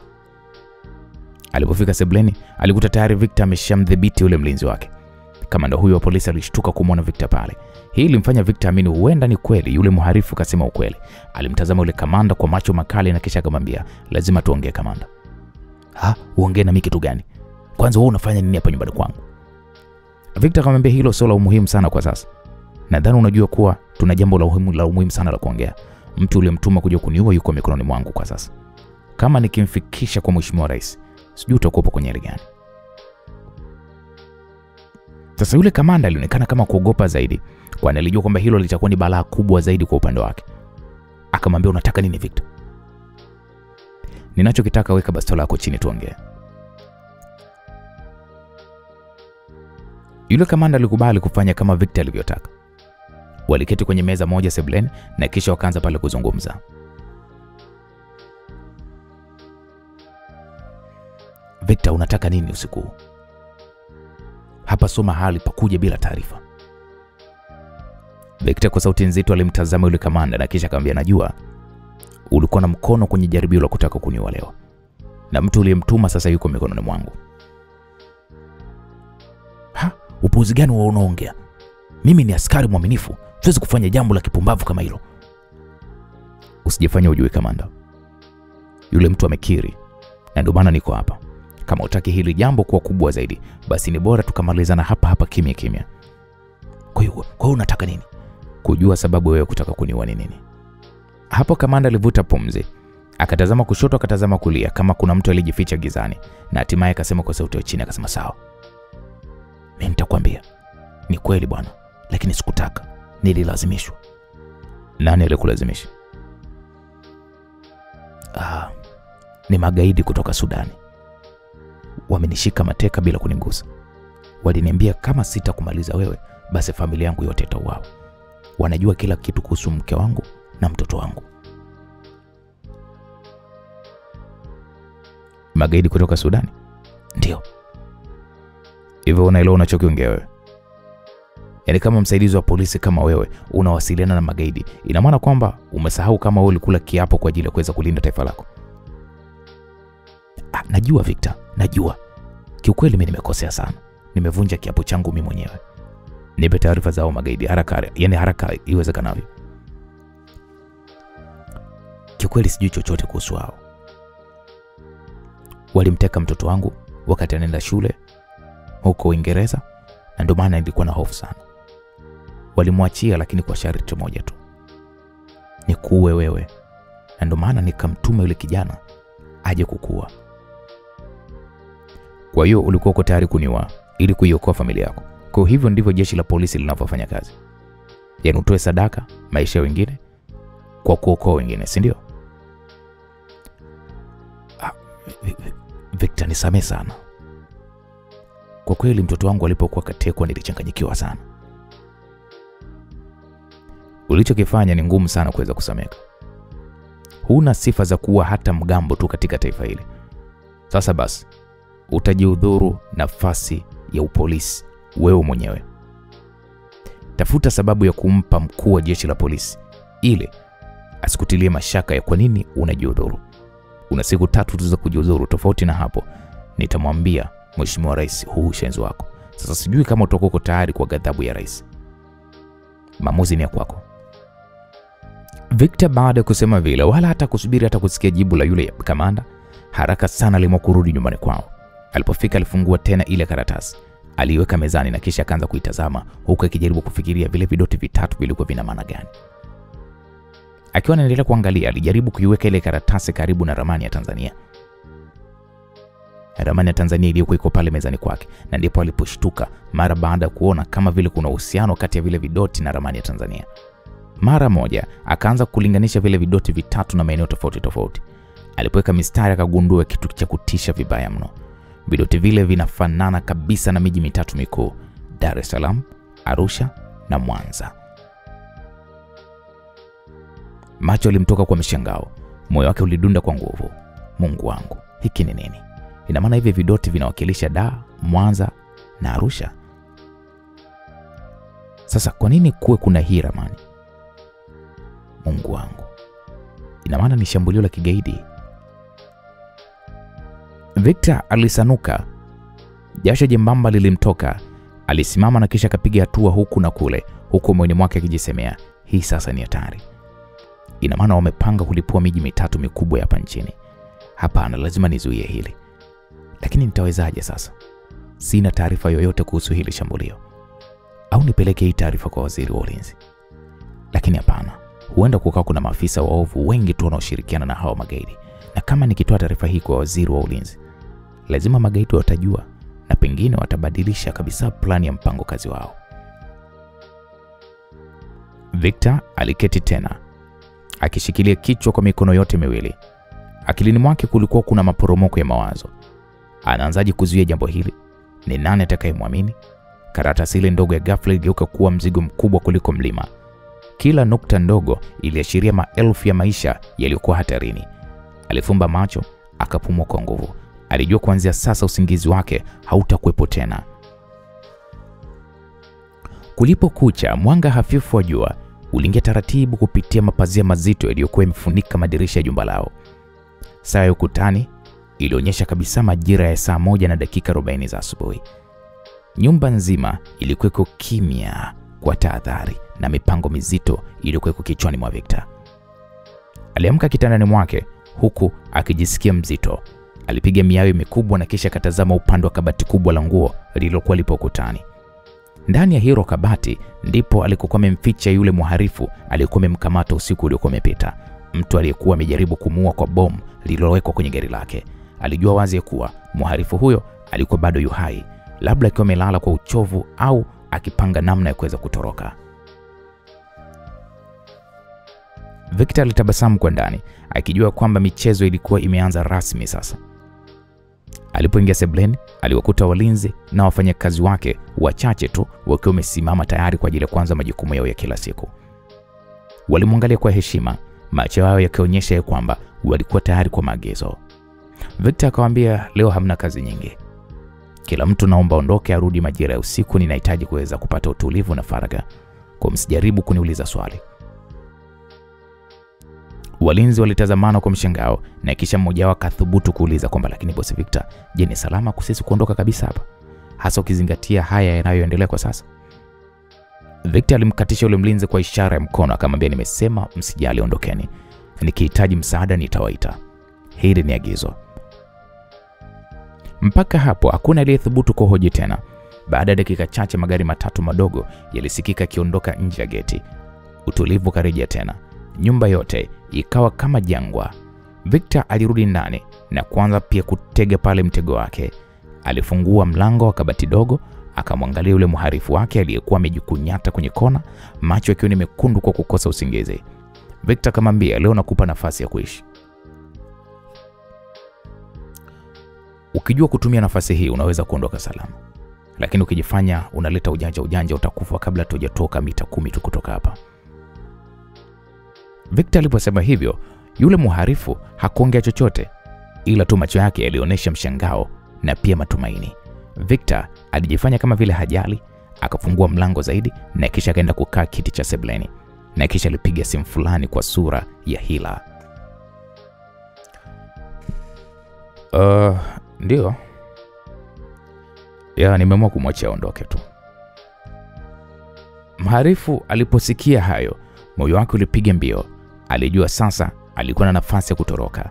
Alipofika sebleni, alikuta tayari Victor ameshamdhibiti yule mlinzi wake. Kamanda huyo wa polisi alishtuka kumwona Victor pale. Hii ilimfanya Victor amini huenda ni kweli yule mharifu kasema ukweli. Alimtazama yule kamanda kwa macho makali na kisha akamwambia, "Lazima tuongee kamanda." Uongee na mimi kitu gani? Kwanza wewe unafanya nini hapa nyumbani kwangu?" Victor akamwambia, "Hilo sio la umuhimu sana kwa sasa. Nadhani unajua kuwa tuna jambo la umuhimu sana la kuongea. Mtu uliyemtuma kuja kuniua yuko mikononi mwangu kwa sasa. Kama nikimfikisha kwa Mheshimiwa Rais, sijui utakuwa kwenye hali gani." Sasa yule kamanda alionekana kama kuogopa zaidi, kwani alijua kwamba hilo litakuwa ni balaa kubwa zaidi kwa upande wake. Akamwambia, "Unataka nini Victor?" "Ninachokitaka, weka bastola yako chini tuongee." Yule kamanda alikubali kufanya kama Victor alivyotaka. Waliketi kwenye meza moja sebuleni na kisha wakaanza pale kuzungumza. "Victor, unataka nini usiku huu? Hapa sio mahali pa kuja bila taarifa." Victor kwa sauti nzito alimtazama yule kamanda na kisha akamwambia, "Najua ulikuwa na mkono kwenye jaribio la kutaka kuniua leo, na mtu uliyemtuma sasa yuko mikononi mwangu." Upuuzi gani wewe unaongea? Mimi ni askari mwaminifu, siwezi kufanya jambo la kipumbavu kama hilo." "Usijifanye ujue kamanda. Yule mtu amekiri, na ndio maana niko hapa. Kama utaki hili jambo kuwa kubwa zaidi, basi ni bora tukamalizana hapa hapa kimya kimya." Kwa hiyo unataka nini?" "Kujua sababu wewe kutaka kuniua ni nini." Hapo kamanda alivuta pumzi, akatazama kushoto, akatazama kulia kama kuna mtu alijificha gizani, na hatimaye akasema kwa sauti ya chini, akasema, "Sawa. Mimi nitakwambia. Ni kweli bwana, lakini sikutaka. Nililazimishwa." "Nani alikulazimisha?" "Ni magaidi kutoka Sudani. Wamenishika mateka bila kunigusa. Waliniambia kama sitakumaliza wewe, basi familia yangu yote itauawa. Wanajua kila kitu kuhusu mke wangu na mtoto wangu." "Magaidi kutoka Sudani?" "Ndio." "Hivyo unaelewa unachokiongea wewe? Yaani kama msaidizi wa polisi kama wewe unawasiliana na magaidi, ina maana kwamba umesahau kama wewe ulikula kiapo kwa ajili ya kuweza kulinda taifa lako?" "Najua Victor, najua. Kiukweli mimi nimekosea sana. Nimevunja kiapo changu mimi mwenyewe. Nipe taarifa zao magaidi haraka iwezekanavyo." "Kiukweli sijui chochote kuhusu hao. Walimteka mtoto wangu wakati anaenda shule huko Uingereza, na ndio maana nilikuwa na hofu sana. Walimwachia lakini kwa sharti moja tu, nikuue wewe, na ndio maana nikamtuma yule kijana aje kukuua." "Kwa hiyo ulikuwa uko tayari kuniua ili kuiokoa familia yako. Kwa hivyo ndivyo jeshi la polisi linavyofanya kazi. Yaani utoe sadaka maisha ya wengine kwa kuokoa wengine, si ndio?" "Victor, nisamehe sana. Kwa kweli mtoto wangu alipokuwa katekwa nilichanganyikiwa sana. Ulichokifanya ni ngumu sana kuweza kusameka. Huna sifa za kuwa hata mgambo tu katika taifa hili. Sasa basi, utajiudhuru nafasi ya upolisi wewe mwenyewe. Tafuta sababu ya kumpa mkuu wa jeshi la polisi ile asikutilie mashaka ya kwa nini unajiudhuru. Una siku 3 tu za kujiudhuru. Tofauti na hapo, nitamwambia Mheshimiwa Rais huu ushenzi wako. Sasa sijui kama utakuwa tayari kwa ghadhabu ya rais." Maamuzi ni ya kwako. Victor baada ya kusema vile, wala hata kusubiri hata kusikia jibu la yule kamanda, haraka sana aliamua kurudi nyumbani kwao. Alipofika alifungua tena ile karatasi, aliweka mezani na kisha akaanza kuitazama huku akijaribu kufikiria vile vidoti vitatu vilikuwa vina maana gani. Akiwa anaendelea kuangalia, alijaribu kuiweka ile karatasi karibu na ramani ya Tanzania. Ramani ya Tanzania iliyokuwa iko pale mezani kwake, na ndipo aliposhtuka mara baada ya kuona kama vile kuna uhusiano kati ya vile vidoti na ramani ya Tanzania. Mara moja akaanza kulinganisha vile vidoti vitatu na maeneo tofauti tofauti. Alipoweka mistari akagundua kitu cha kutisha vibaya mno. Vidoti vile vinafanana kabisa na miji mitatu mikuu: Dar es Salaam, Arusha na Mwanza. Macho alimtoka kwa mshangao, moyo wake ulidunda kwa nguvu. Mungu wangu, hiki ni nini? Ina maana hivi vidoti vinawakilisha Dar, Mwanza na Arusha? Sasa kwa nini kuwe kuna hii ramani? Mungu wangu, ina maana ni shambulio la kigaidi. Victor alisanuka, jasho jembamba lilimtoka. Alisimama na kisha akapiga hatua huku na kule, huku moyoni mwake akijisemea, hii sasa ni hatari. Ina maana wamepanga kulipua miji mitatu mikubwa hapa nchini. Hapana, lazima nizuie hili. Lakini nitawezaje sasa? Sina taarifa yoyote kuhusu hili shambulio. Au nipeleke hii taarifa kwa waziri wa ulinzi? Lakini hapana, huenda kukaa kuna maafisa waovu wengi tu wanaoshirikiana na hao magaidi. Na kama nikitoa taarifa hii kwa waziri wa ulinzi, lazima magaidi watajua na pengine watabadilisha kabisa plani ya mpango kazi wao. Victor aliketi tena, akishikilia kichwa kwa mikono yote miwili. Akilini mwake kulikuwa kuna maporomoko ya mawazo. Anaanzaje kuzuia jambo hili? Ni nani atakayemwamini? Karatasi ile ndogo ya ghafla iligeuka kuwa mzigo mkubwa kuliko mlima. Kila nukta ndogo iliashiria maelfu ya maisha yaliyokuwa hatarini. Alifumba macho, akapumua kwa nguvu. Alijua kuanzia sasa usingizi wake hautakuwepo tena. Kulipokucha, mwanga hafifu wa jua uliingia taratibu kupitia mapazia mazito yaliyokuwa yamefunika madirisha ya jumba lao. Saa ya ukutani ilionyesha kabisa majira ya saa 1:40 za asubuhi. Nyumba nzima ilikuwa kimya kwa tahadhari na mipango mizito iliyokuwa kichwani mwa Victor. Aliamka kitandani mwake huku akijisikia mzito. Alipiga miayo mikubwa na kisha katazama upande wa kabati kubwa la nguo lililokuwa lipo ukutani. Ndani ya hilo kabati ndipo alikokuwa amemficha yule mhalifu aliyekuwa amemkamata usiku uliokuwa umepita, mtu aliyekuwa amejaribu kumuua kwa bomu lililowekwa kwenye gari lake. Alijua wazi kuwa mhalifu huyo alikuwa bado yu hai, labda akiwa amelala kwa uchovu au akipanga namna ya kuweza kutoroka. Victor alitabasamu kwa ndani, akijua kwamba michezo ilikuwa imeanza rasmi sasa. Alipoingia sebuleni, aliwakuta walinzi na wafanyakazi wake wachache tu wakiwa wamesimama tayari kwa ajili ya kuanza majukumu yao ya kila siku. Walimwangalia kwa heshima, macho yao yakionyesha kwamba walikuwa tayari kwa maagizo. Victor akamwambia, leo hamna kazi nyingi. Kila mtu naomba ondoke arudi majira ya usiku, ninahitaji kuweza kupata utulivu na faragha. Kwa msijaribu kuniuliza swali. Walinzi walitazamana kwa mshangao na kisha mmoja wao akathubutu kuuliza kwamba, lakini bosi Victor, je, ni salama kwa sisi kuondoka kabisa hapa? Hasa ukizingatia haya yanayoendelea kwa sasa. Victor alimkatisha yule mlinzi kwa ishara ya mkono, akamwambia, nimesema msijali, ondokeni. Nikihitaji msaada nitawaita. Hili ni agizo. Mpaka hapo hakuna aliyethubutu kuhoji tena. Baada ya dakika chache magari matatu madogo yalisikika kiondoka nje ya geti. Utulivu karejea tena. Nyumba yote ikawa kama jangwa. Victor alirudi ndani na kuanza pia kutega pale mtego wake. Alifungua mlango wa kabati dogo, akamwangalia yule mhalifu wake aliyekuwa amejikunyata kwenye kona, macho yakiwa ni mekundu kwa kukosa usingizi. Victor akamwambia, leo nakupa nafasi ya kuishi. Ukijua kutumia nafasi hii unaweza kuondoka salama. Lakini ukijifanya unaleta ujanja utakufa kabla tujatoka mita 10 tu kutoka hapa. Victor aliposema hivyo, yule mhalifu hakuongea chochote, ila tu macho yake yalionyesha mshangao na pia matumaini. Victor alijifanya kama vile hajali, akafungua mlango zaidi na kisha akaenda kukaa kiti cha sebuleni, na kisha alipiga simu fulani kwa sura ya hila. Ndio. Nimeamua kumwachia aondoke tu. Mhalifu aliposikia hayo, moyo wake ulipiga mbio. Alijua sasa alikuwa na nafasi ya kutoroka.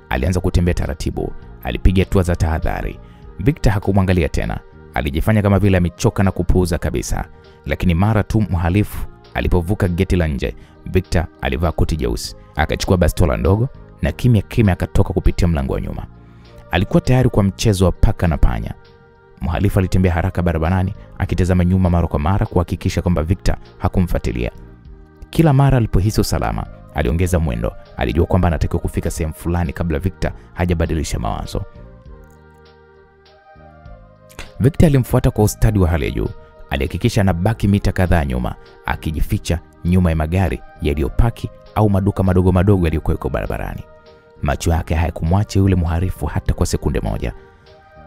Alianza kutembea taratibu, alipiga hatua za tahadhari. Victor hakumwangalia tena. Alijifanya kama vile amechoka na kupuuza kabisa. Lakini mara tu mhalifu alipovuka geti la nje, Victor alivaa koti jeusi, akachukua bastola ndogo na kimya kimya akatoka kupitia mlango wa nyuma. Alikuwa tayari kwa mchezo wa paka na panya. Mhalifu alitembea haraka barabarani, akitazama nyuma mara kwa mara kuhakikisha kwamba Victor hakumfuatilia. Kila mara alipohisi usalama, aliongeza mwendo. Alijua kwamba anatakiwa kufika sehemu fulani kabla Victor hajabadilisha mawazo. Victor alimfuata kwa ustadi wa hali ya juu. Alihakikisha anabaki mita kadhaa nyuma, akijificha nyuma ya magari yaliyopaki au maduka madogo madogo yaliyokuwa barabarani. Macho yake hayakumwacha yule mhalifu hata kwa sekunde moja.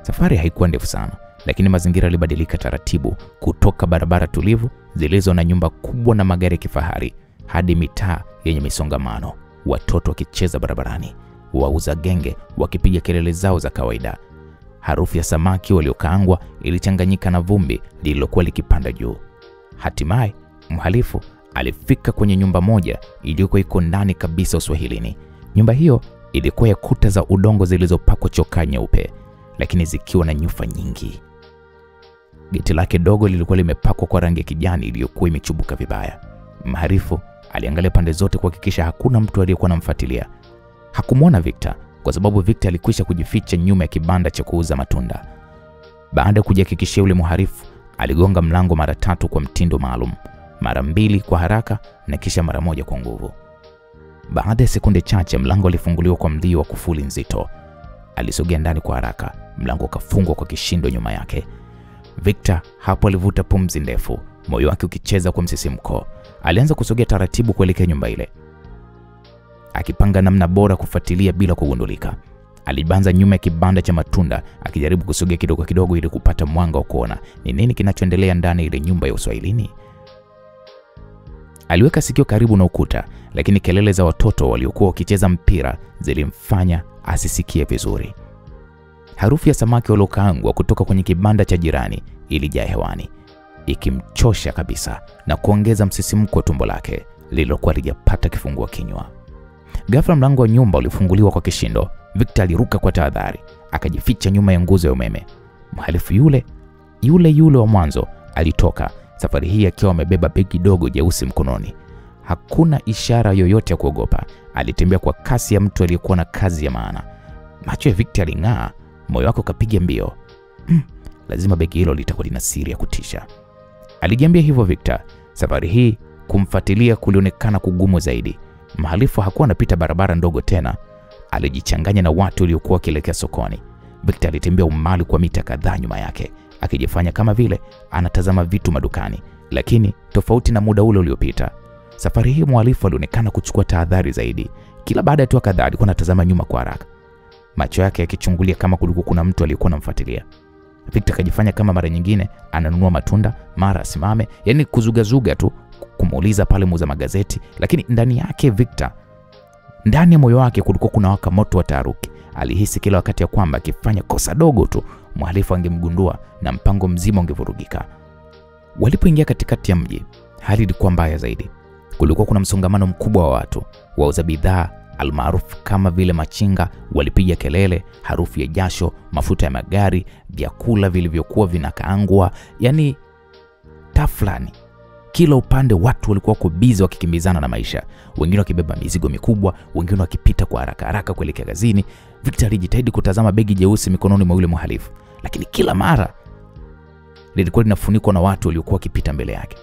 Safari haikuwa ndefu sana, lakini mazingira yalibadilika taratibu, kutoka barabara tulivu zilizo na nyumba kubwa na magari ya kifahari hadi mitaa yenye misongamano, watoto wakicheza barabarani, wauza genge wakipiga kelele zao za kawaida. Harufu ya samaki waliokaangwa ilichanganyika na vumbi lililokuwa likipanda juu. Hatimaye mhalifu alifika kwenye nyumba moja iliyokuwa iko ndani kabisa uswahilini. Nyumba hiyo ilikuwa ya kuta za udongo zilizopakwa chokaa nyeupe, lakini zikiwa na nyufa nyingi. Geti lake dogo lilikuwa limepakwa kwa rangi ya kijani iliyokuwa imechubuka vibaya. Mhalifu aliangalia pande zote kuhakikisha hakuna mtu aliyekuwa anamfuatilia. Hakumwona Victor kwa sababu Victor alikwisha kujificha nyuma ya kibanda cha kuuza matunda. Baada ya kujihakikishia yule mhalifu, aligonga mlango mara 3 kwa mtindo maalum, mara 2 kwa haraka na kisha mara 1 kwa nguvu. Baada ya sekunde chache, mlango ulifunguliwa kwa mlio wa kufuli nzito. Alisogea ndani kwa haraka, mlango ukafungwa kwa kishindo nyuma yake. Victor hapo alivuta pumzi ndefu, moyo wake ukicheza kwa msisimko. Alianza kusogea taratibu kuelekea nyumba ile, akipanga namna bora kufuatilia bila kugundulika. Alibanza nyuma ya kibanda cha matunda, akijaribu kusogea kidogo kidogo ili kupata mwanga wa kuona ni nini kinachoendelea ndani ile nyumba ya uswahilini. Aliweka sikio karibu na ukuta, lakini kelele za watoto waliokuwa wakicheza mpira zilimfanya asisikie vizuri. Harufu ya samaki waliokaangwa kutoka kwenye kibanda cha jirani ilijaa hewani, ikimchosha kabisa na kuongeza msisimko wa tumbo lake lililokuwa lijapata kifungua kinywa. Ghafla mlango wa nyumba ulifunguliwa kwa kishindo. Victor aliruka kwa tahadhari, akajificha nyuma ya nguzo ya umeme. Mhalifu yule wa mwanzo alitoka, safari hii akiwa amebeba begi dogo jeusi mkononi. Hakuna ishara yoyote ya kuogopa. Alitembea kwa kasi ya mtu aliyekuwa na kazi ya maana. Macho ya Victor aling'aa, moyo wake ukapiga mbio. Lazima begi hilo litakuwa lina siri ya kutisha, alijiambia hivyo Victor. Safari hii kumfuatilia kulionekana kugumu zaidi. Mhalifu hakuwa anapita barabara ndogo tena, alijichanganya na watu waliokuwa wakielekea sokoni. Victor alitembea umbali kwa mita kadhaa nyuma yake, akijifanya kama vile anatazama vitu madukani, lakini tofauti na muda ule uliopita. Safari hii mhalifu alionekana kuchukua tahadhari zaidi. Kila baada ya hatua kadhaa alikuwa anatazama nyuma kwa haraka, macho yake yakichungulia kama kulikuwa kuna mtu aliyekuwa anamfuatilia. Victor akajifanya kama mara nyingine ananunua matunda, mara asimame, yani kuzugazuga tu kumuuliza pale muuza magazeti, lakini ndani yake Victor, ndani ya moyo wake kulikuwa kuna waka moto wa taharuki. Alihisi kila wakati ya kwamba akifanya kosa dogo tu mhalifu angemgundua na mpango mzima ungevurugika. Walipoingia katikati ya mji, hali ilikuwa mbaya zaidi. Kulikuwa kuna msongamano mkubwa wa watu. Wauza bidhaa almaarufu kama vile machinga walipiga kelele, harufu ya jasho, mafuta ya magari, vyakula vilivyokuwa vinakaangwa, yani taflani. Kila upande watu walikuwa kubizi wakikimbizana na maisha, wengine wakibeba mizigo mikubwa, wengine wakipita kwa haraka haraka kuelekea kazini. Victor alijitahidi kutazama begi jeusi mikononi mwa yule mhalifu, lakini kila mara lilikuwa linafunikwa na watu waliokuwa wakipita mbele yake.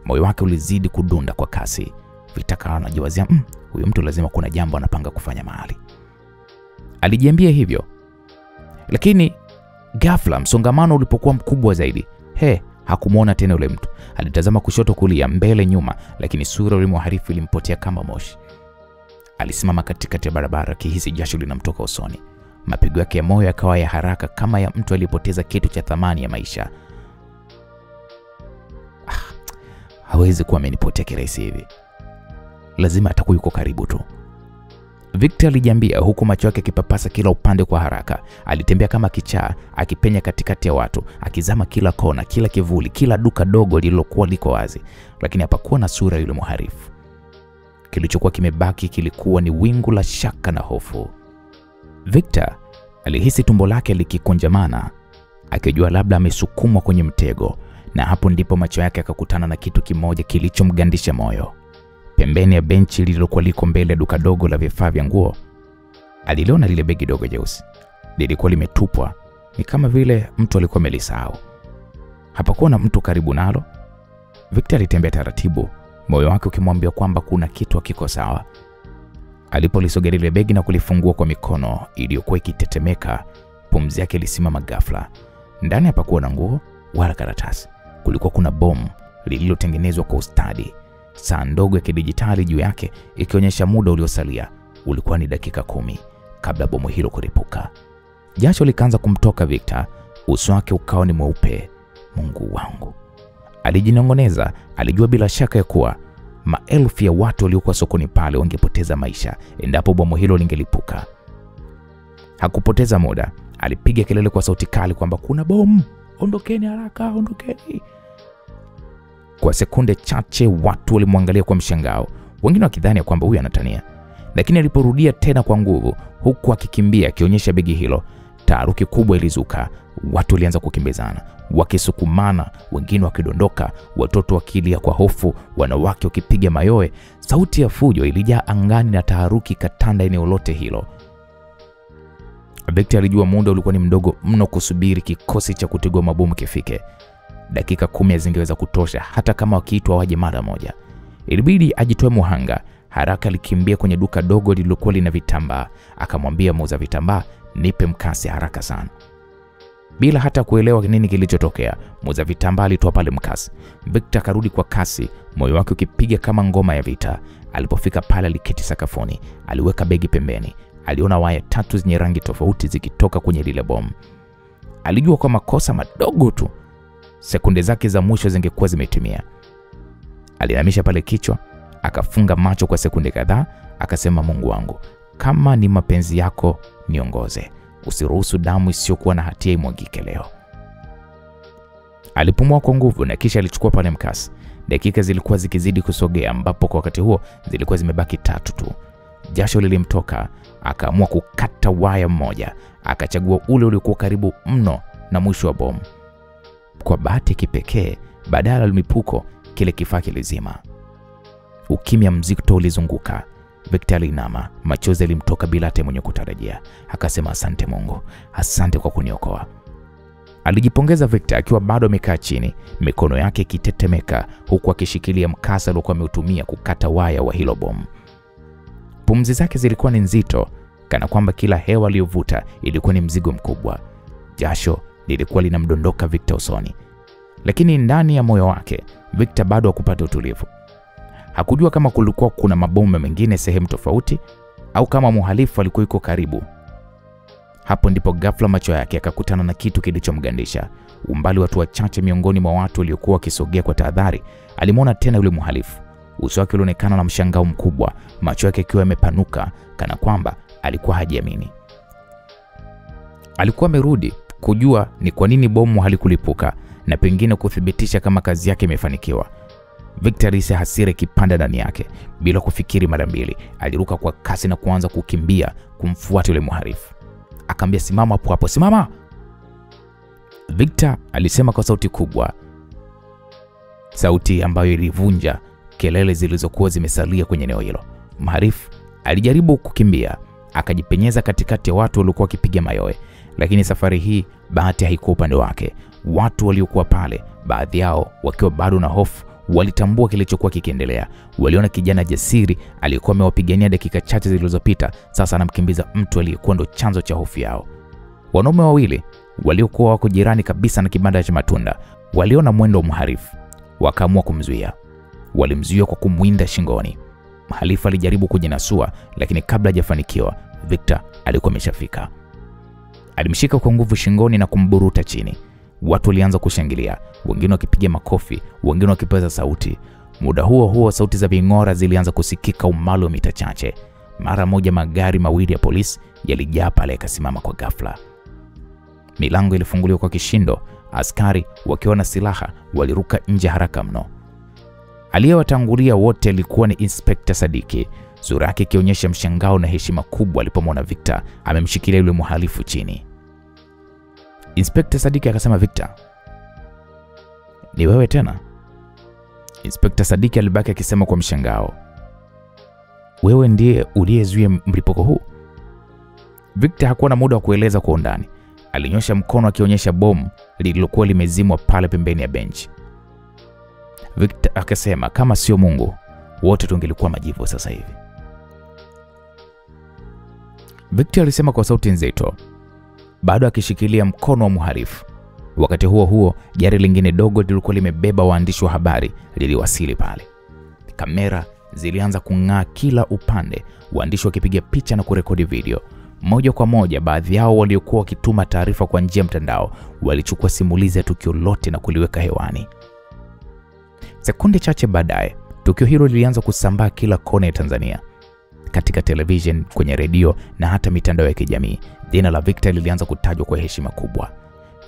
Moyo wake ulizidi kudunda kwa kasi. Victor akawa anajiwazia, huyo mtu lazima kuna jambo anapanga kufanya mahali, alijiambia hivyo. Lakini ghafla msongamano ulipokuwa mkubwa zaidi, hakumuona tena yule mtu. Alitazama kushoto, kulia, mbele, nyuma, lakini sura yule mhalifu ilimpotea kama moshi. Alisimama katikati ya barabara akihisi jasho linamtoka usoni. Mapigo yake ya moyo yakawa ya haraka kama ya mtu aliyepoteza kitu cha thamani ya maisha. Hawezi kuwa amenipotea kirahisi hivi. Lazima atakuwa yuko karibu tu. Victor alijiambia huku macho yake yakipapasa kila upande kwa haraka. Alitembea kama kichaa, akipenya katikati ya watu, akizama kila kona, kila kivuli, kila duka dogo lililokuwa liko wazi, lakini hapakuwa na sura yule mhalifu. Kilichokuwa kimebaki kilikuwa ni wingu la shaka na hofu. Victor alihisi tumbo lake likikunjamana, akijua labda amesukumwa kwenye mtego, na hapo ndipo macho yake yakakutana na kitu kimoja kilichomgandisha moyo. Pembeni ya benchi lililokuwa liko mbele ya duka dogo la vifaa vya nguo, aliona lile begi dogo jeusi. Lilikuwa limetupwa, ni kama vile mtu alikuwa amelisahau. Hapakuwa na mtu karibu nalo. Victor alitembea taratibu, moyo wake ukimwambia kwamba kuna kitu hakiko sawa. Alipolisogea lile begi na kulifungua kwa mikono iliyokuwa ikitetemeka, pumzi yake ilisimama ghafla. Ndani hapakuwa na nguo wala karatasi. Kulikuwa kuna bomu lililotengenezwa kwa ustadi. Saa ndogo ya kidijitali juu yake ikionyesha muda uliosalia. Ulikuwa ni dakika 10 kabla bomu hilo kuripuka. Jasho likaanza kumtoka Victor, uso wake ukawa ni mweupe. Mungu wangu, alijinongoneza. Alijua bila shaka ya kuwa maelfu ya watu waliokuwa sokoni pale wangepoteza maisha endapo bomu hilo lingelipuka. Hakupoteza muda, alipiga kelele kwa sauti kali kwamba kuna bomu, ondokeni haraka, ondokeni. Kwa sekunde chache watu walimwangalia kwa mshangao, wengine wakidhani kwamba huyu anatania. Lakini aliporudia tena kwa nguvu, huku akikimbia akionyesha begi hilo, taharuki kubwa ilizuka. Watu walianza kukimbizana, wakisukumana, wengine wakidondoka, watoto wakilia kwa hofu, wanawake wakipiga mayowe. Sauti ya fujo ilijaa angani na taharuki katanda eneo lote hilo. Victor alijua muda ulikuwa ni mdogo mno kusubiri kikosi cha kutegua mabomu kifike. Dakika 10 zingeweza kutosha hata kama wakiitwa waje mara moja. Ilibidi ajitoe muhanga. Haraka alikimbia kwenye duka dogo lililokuwa lina vitambaa, akamwambia muuza vitambaa, nipe mkasi haraka sana. Bila hata kuelewa nini kilichotokea, muuza vitambaa alitoa pale mkasi. Victor akarudi kwa kasi, moyo wake ukipiga kama ngoma ya vita. Alipofika pale aliketi sakafuni, aliweka begi pembeni. Aliona waya 3 zenye rangi tofauti zikitoka kwenye lile bomu. Alijua kwa makosa madogo tu sekunde zake za mwisho zingekuwa zimetimia. Alinamisha pale kichwa, akafunga macho kwa sekunde kadhaa, akasema, Mungu wangu, kama ni mapenzi yako niongoze, usiruhusu damu isiyokuwa na hatia imwagike leo. Alipumua kwa nguvu na kisha alichukua pale mkasi. Dakika zilikuwa zikizidi kusogea, ambapo kwa wakati huo zilikuwa zimebaki 3 tu. Jasho lilimtoka, akaamua kukata waya mmoja, akachagua ule uliokuwa karibu mno na mwisho wa bomu. Kwa bahati kipekee, badala ya mlipuko, kile kifaa kilizima. Ukimya mzito ulizunguka. Victor alinama, machozi yalimtoka bila hata mwenye kutarajia. Akasema, asante Mungu, asante kwa kuniokoa. Alijipongeza Victor akiwa bado amekaa chini, mikono yake ikitetemeka, huku akishikilia mkasa aliokuwa ameutumia kukata waya wa hilo bomu. Pumzi zake zilikuwa ni nzito, kana kwamba kila hewa aliyovuta ilikuwa ni mzigo mkubwa. Jasho lilikuwa linamdondoka Victor usoni. Lakini ndani ya moyo wake, Victor bado hakupata utulivu. Hakujua kama kulikuwa kuna mabomu mengine sehemu tofauti au kama mhalifu alikuwa yuko karibu. Hapo ndipo ghafla macho yake yakakutana na kitu kilichomgandisha. Umbali watu wachache miongoni mwa watu waliokuwa wakisogea kwa tahadhari, alimwona tena yule mhalifu. Uso wake ulionekana na mshangao mkubwa, macho yake yakiwa yamepanuka kana kwamba alikuwa hajiamini. Alikuwa amerudi kujua ni kwa nini bomu halikulipuka na pengine kuthibitisha kama kazi yake imefanikiwa. Victor alihisi hasira ikipanda ndani yake. Bila kufikiri mara mbili, aliruka kwa kasi na kuanza kukimbia kumfuata yule mhalifu. Akamwambia, simama hapo hapo, simama! Victor alisema kwa sauti kubwa, sauti ambayo ilivunja kelele zilizokuwa zimesalia kwenye eneo hilo. Mhalifu alijaribu kukimbia, akajipenyeza katikati ya watu waliokuwa wakipiga mayowe, lakini safari hii bahati haikuwa upande wake. Watu waliokuwa pale, baadhi yao wakiwa bado na hofu, walitambua kilichokuwa kikiendelea. Waliona kijana jasiri aliyekuwa amewapigania dakika chache zilizopita, sasa anamkimbiza mtu aliyekuwa ndo chanzo cha hofu yao. Wanaume wawili waliokuwa wako jirani kabisa na kibanda cha matunda waliona mwendo wa mhalifu, wakaamua kumzuia. Walimzuia kwa kumwinda shingoni. Mhalifu alijaribu kujinasua, lakini kabla hajafanikiwa, Victor alikuwa ameshafika. Alimshika kwa nguvu shingoni na kumburuta chini. Watu walianza kushangilia, wengine wakipiga makofi, wengine wakipaza sauti. Muda huo huo sauti za ving'ora zilianza kusikika umbali wa mita chache. mara moja magari mawili ya polisi yalijaa pale yakasimama kwa ghafla. Milango ilifunguliwa kwa kishindo, askari wakiwa na silaha waliruka nje haraka mno. Aliyewatangulia wote alikuwa ni Inspekta Sadiki, sura yake ikionyesha mshangao na heshima kubwa alipomwona Victor amemshikilia yule mhalifu chini. Inspekta Sadiki akasema, "Victor, ni wewe tena?" Inspekta Sadiki alibaki akisema kwa mshangao, "Wewe ndiye uliyezuia mlipuko huu?" Victor hakuwa na muda wa kueleza kwa undani. Alinyosha mkono akionyesha bomu lililokuwa limezimwa pale pembeni ya benchi. Victor akasema, "Kama sio Mungu, wote tungelikuwa majivu sasa hivi." Victor alisema kwa sauti nzito, bado akishikilia mkono wa mhalifu. Wakati huo huo, gari lingine dogo lilikuwa limebeba waandishi wa habari liliwasili pale. Kamera zilianza kung'aa kila upande, waandishi wakipiga picha na kurekodi video. Moja kwa moja, baadhi yao waliokuwa wakituma taarifa kwa njia ya mtandao walichukua simulizi ya tukio lote na kuliweka hewani. Sekunde chache baadaye, tukio hilo lilianza kusambaa kila kona ya Tanzania. Katika television, kwenye redio na hata mitandao ya kijamii, jina la Victor lilianza kutajwa kwa heshima kubwa.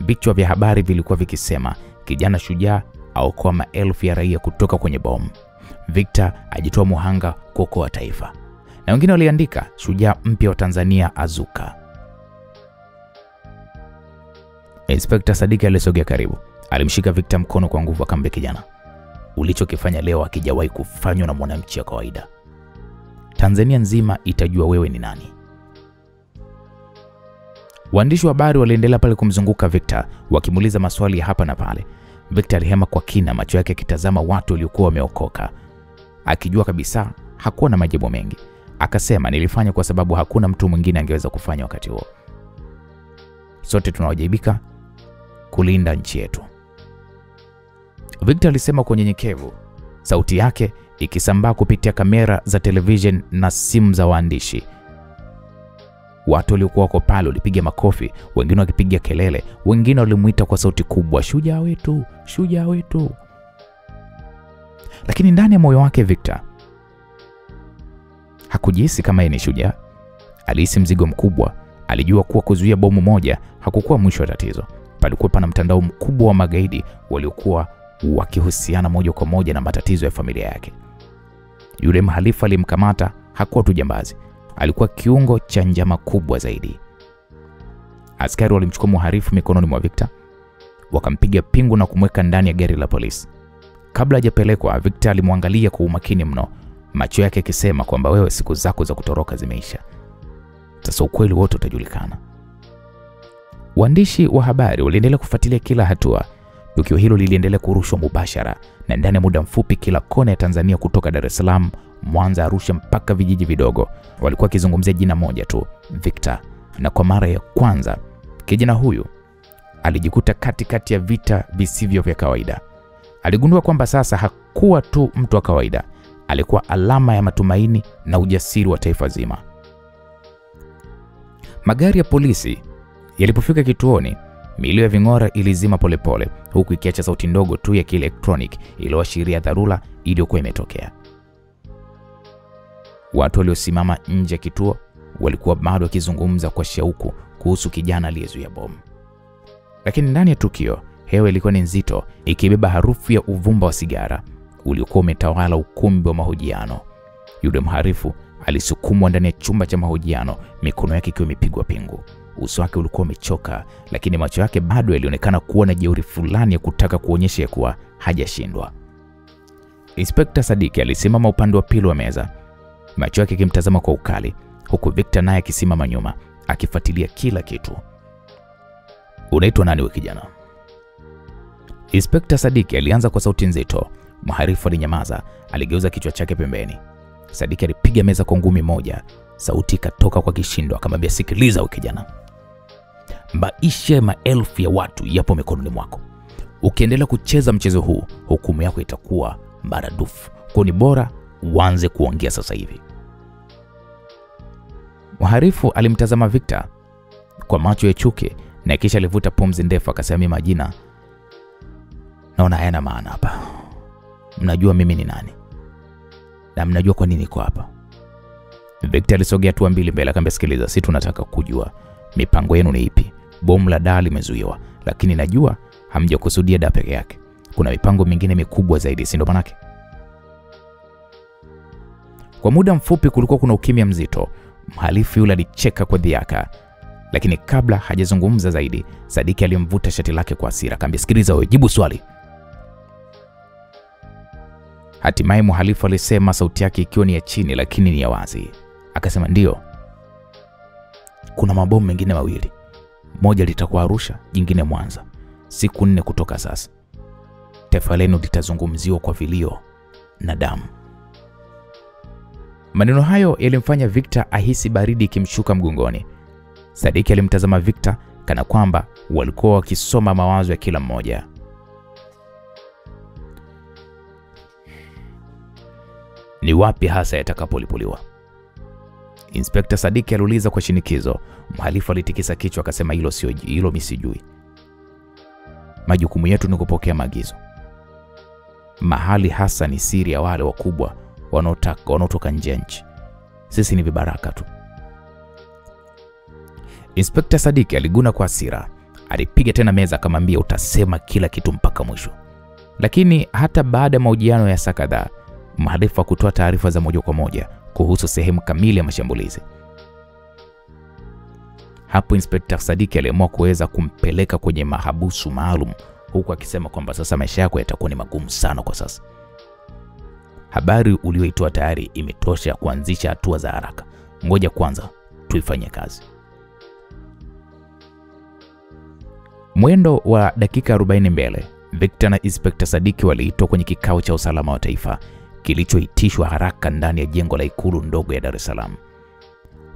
Vichwa vya habari vilikuwa vikisema, "Kijana shujaa aokoa maelfu ya raia kutoka kwenye bomu. Victor ajitoa muhanga kuokoa taifa." Na wengine waliandika, "Shujaa mpya wa Tanzania azuka." Inspekta Sadiki alisogea karibu. Alimshika Victor mkono kwa nguvu akamwambia, "Kijana, ulichokifanya leo hakijawahi kufanywa na mwananchi wa kawaida. Tanzania nzima itajua wewe ni nani." Waandishi wa habari waliendelea pale kumzunguka Victor wakimuuliza maswali ya hapa na pale. Victor alihema kwa kina, macho yake yakitazama watu waliokuwa wameokoka. Akijua kabisa hakuwa na majibu mengi, akasema, "Nilifanya kwa sababu hakuna mtu mwingine angeweza kufanya wakati huo. Sote tunawajibika kulinda nchi yetu." Victor alisema kwa unyenyekevu, sauti yake ikisambaa kupitia kamera za television na simu za waandishi. Watu waliokuwa wako pale walipiga makofi, wengine wakipiga kelele, wengine walimuita kwa sauti kubwa, "Shujaa wetu, shujaa wetu." Lakini ndani ya moyo wake Victor hakujihisi kama yeye ni shujaa. Alihisi mzigo mkubwa. Alijua kuwa kuzuia bomu moja hakukuwa mwisho wa tatizo. Palikuwa pana mtandao mkubwa wa magaidi waliokuwa wakihusiana moja kwa moja na matatizo ya familia yake. Yule mhalifu alimkamata hakuwa tu jambazi, alikuwa kiungo cha njama kubwa zaidi. Askari walimchukua mhalifu mikononi mwa Victor, wakampiga pingu na kumweka ndani ya gari la polisi. Kabla hajapelekwa, Victor alimwangalia kwa umakini mno, macho yake yakisema kwamba, "Wewe siku zako za kutoroka zimeisha. Sasa ukweli wote utajulikana." Waandishi wa habari waliendelea kufuatilia kila hatua. Tukio hilo liliendelea kurushwa mubashara, na ndani ya muda mfupi kila kona ya Tanzania kutoka Dar es Salaam, Mwanza, Arusha mpaka vijiji vidogo walikuwa wakizungumzia jina moja tu, Victor. Na kwa mara ya kwanza kijana huyu alijikuta katikati ya vita visivyo vya kawaida. Aligundua kwamba sasa hakuwa tu mtu wa kawaida, alikuwa alama ya matumaini na ujasiri wa taifa zima. Magari ya polisi yalipofika kituoni, milio ya ving'ora ilizima polepole, huku ikiacha sauti ndogo tu ya kielektroniki iliyoashiria dharura iliyokuwa imetokea. Watu waliosimama nje ya kituo walikuwa bado wakizungumza kwa shauku kuhusu kijana aliyezuia bomu. Lakini ndani ya tukio, hewa ilikuwa ni nzito, ikibeba harufu ya uvumba wa sigara uliokuwa umetawala ukumbi wa mahojiano. Yule mhalifu alisukumwa ndani ya chumba cha mahojiano, mikono yake ikiwa imepigwa pingu. Uso wake ulikuwa umechoka, lakini macho yake bado yalionekana kuwa na jeuri fulani ya kutaka kuonyesha kuwa hajashindwa. Inspekta Sadiki alisimama upande wa pili wa meza, macho yake yakimtazama kwa ukali, huku Victor naye akisimama nyuma akifuatilia kila kitu. "Unaitwa nani wewe kijana?" Inspekta Sadiki alianza kwa sauti nzito. Mhalifu alinyamaza, aligeuza kichwa chake pembeni. Sadiki alipiga meza kwa ngumi moja, sauti ikatoka kwa kishindo, akamwambia, "Sikiliza wewe kijana. Maisha maelfu ya watu yapo mikononi mwako. Ukiendelea kucheza mchezo huu, hukumu yako itakuwa maradufu. Kwa ni bora uanze kuongea sasa hivi." Mhalifu alimtazama Victor kwa macho ya chuki na kisha alivuta pumzi ndefu akasema, "Majina naona hayana maana hapa. Mnajua mimi ni nani na mnajua kwa nini niko hapa." Victor alisogea hatua mbili mbele akamwambia, sikiliza, si tunataka kujua mipango yenu ni ipi? Bomu la Dar limezuiwa, lakini najua hamjakusudia Dar peke yake. Kuna mipango mingine mikubwa zaidi, si ndio manake? Kwa muda mfupi kulikuwa kuna ukimya mzito. Mhalifu yule alicheka kwa dhiaka, lakini kabla hajazungumza zaidi, Sadiki alimvuta shati lake kwa hasira akamwambia, sikiliza wewe, jibu swali. Hatimaye mhalifu alisema, sauti yake ikiwa ni ya chini lakini ni ya wazi. Akasema, ndio. Kuna mabomu mengine mawili. Moja litakuwa Arusha, jingine Mwanza. Siku 4 kutoka sasa. Taifa lenu litazungumziwa kwa vilio na damu. Maneno hayo yalimfanya Victor ahisi baridi ikimshuka mgongoni. Sadiki alimtazama Victor kana kwamba walikuwa wakisoma mawazo ya kila mmoja. Ni wapi hasa yatakapolipuliwa? Inspekta Sadiki aliuliza kwa shinikizo. Mhalifu alitikisa kichwa akasema, hilo mimi sijui. Majukumu yetu ni kupokea maagizo. Mahali hasa ni siri ya wale wakubwa wanaotoka nje ya nchi. Sisi ni vibaraka tu. Inspekta Sadiki aliguna kwa hasira. Alipiga tena meza akamwambia, utasema kila kitu mpaka mwisho. Lakini hata baada ya mahojiano ya saa kadhaa, mhalifu hakutoa taarifa za moja kwa moja kuhusu sehemu kamili ya mashambulizi. Hapo Inspekta Sadiki aliamua kuweza kumpeleka kwenye mahabusu maalum, huku akisema kwamba sasa maisha yako yatakuwa ni magumu sana kwa sasa. Habari uliyoitoa tayari imetosha kuanzisha hatua za haraka. Ngoja kwanza tuifanye kazi. Mwendo wa dakika 40 mbele, Victor na Inspekta Sadiki waliitwa kwenye kikao cha usalama wa taifa kilichoitishwa haraka ndani ya jengo la ikulu ndogo ya Dar es Salaam.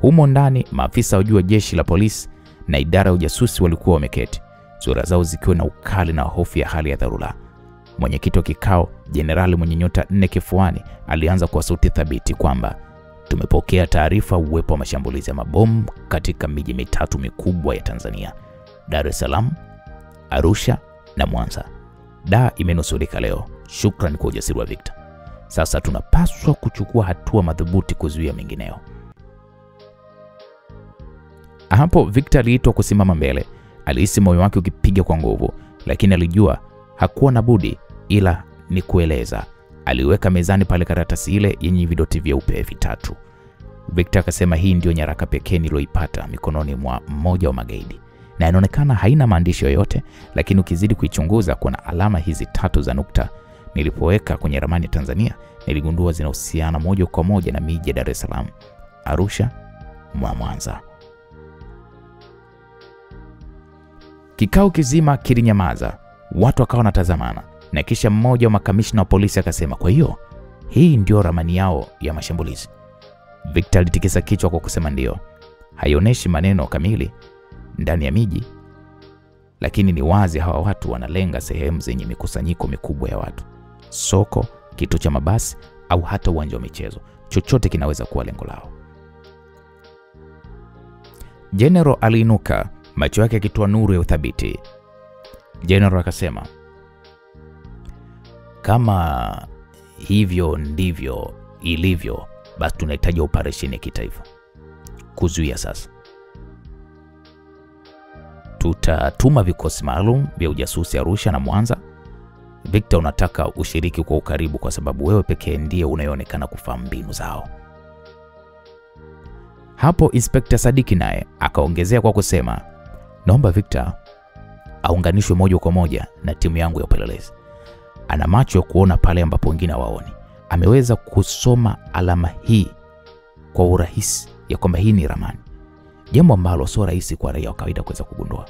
Humo ndani maafisa wa juu wa jeshi la polisi na idara ya ujasusi walikuwa wameketi, sura zao zikiwa na ukali na hofu ya hali ya dharura. Mwenyekiti wa kikao, jenerali mwenye nyota 4 kifuani, alianza kwa sauti thabiti kwamba tumepokea taarifa uwepo wa mashambulizi ya mabomu katika miji mitatu mikubwa ya Tanzania: Dar es Salaam, Arusha na Mwanza. Dar imenusurika leo, shukrani kwa ujasiri wa Victor. Sasa tunapaswa kuchukua hatua madhubuti kuzuia mengineo. Hapo Victor aliitwa kusimama mbele. Alihisi moyo wake ukipiga kwa nguvu, lakini alijua hakuwa na budi ila ni kueleza. Aliweka mezani pale karatasi ile yenye vidoti vyeupe vitatu. Victor akasema, hii ndio nyaraka pekee niliyoipata mikononi mwa mmoja wa magaidi, na inaonekana haina maandishi yoyote, lakini ukizidi kuichunguza kuna alama hizi 3 za nukta. Nilipoweka kwenye ramani ya Tanzania, niligundua zinahusiana moja kwa moja na miji ya Dar es Salaam, Arusha na Mwanza. Kikao kizima kilinyamaza. Watu wakawa wanatazamana, na kisha mmoja wa makamishna wa polisi akasema, kwa hiyo hii ndio ramani yao ya mashambulizi? Victor alitikisa kichwa kwa kusema ndio. Haionyeshi maneno kamili ndani ya miji, lakini ni wazi hawa watu wanalenga sehemu zenye mikusanyiko mikubwa ya watu. Soko, kituo cha mabasi au hata uwanja wa michezo. Chochote kinaweza kuwa lengo lao. General aliinuka, macho yake yakitoa nuru ya uthabiti. General akasema, kama hivyo ndivyo ilivyo, basi tunahitaji operation ya kitaifa kuzuia sasa. Tutatuma vikosi maalum vya ujasusi Arusha na Mwanza. Victor, unataka ushiriki kwa ukaribu kwa sababu wewe pekee ndiye unayeonekana kufahamu mbinu zao. Hapo Inspekta Sadiki naye akaongezea kwa kusema, naomba Victor aunganishwe moja kwa moja na timu yangu ya upelelezi. Ana macho ya kuona pale ambapo wengine hawaoni. Ameweza kusoma alama hii kwa urahisi ya kwamba hii ni ramani, jambo ambalo sio rahisi kwa raia wa kawaida kuweza kugundua.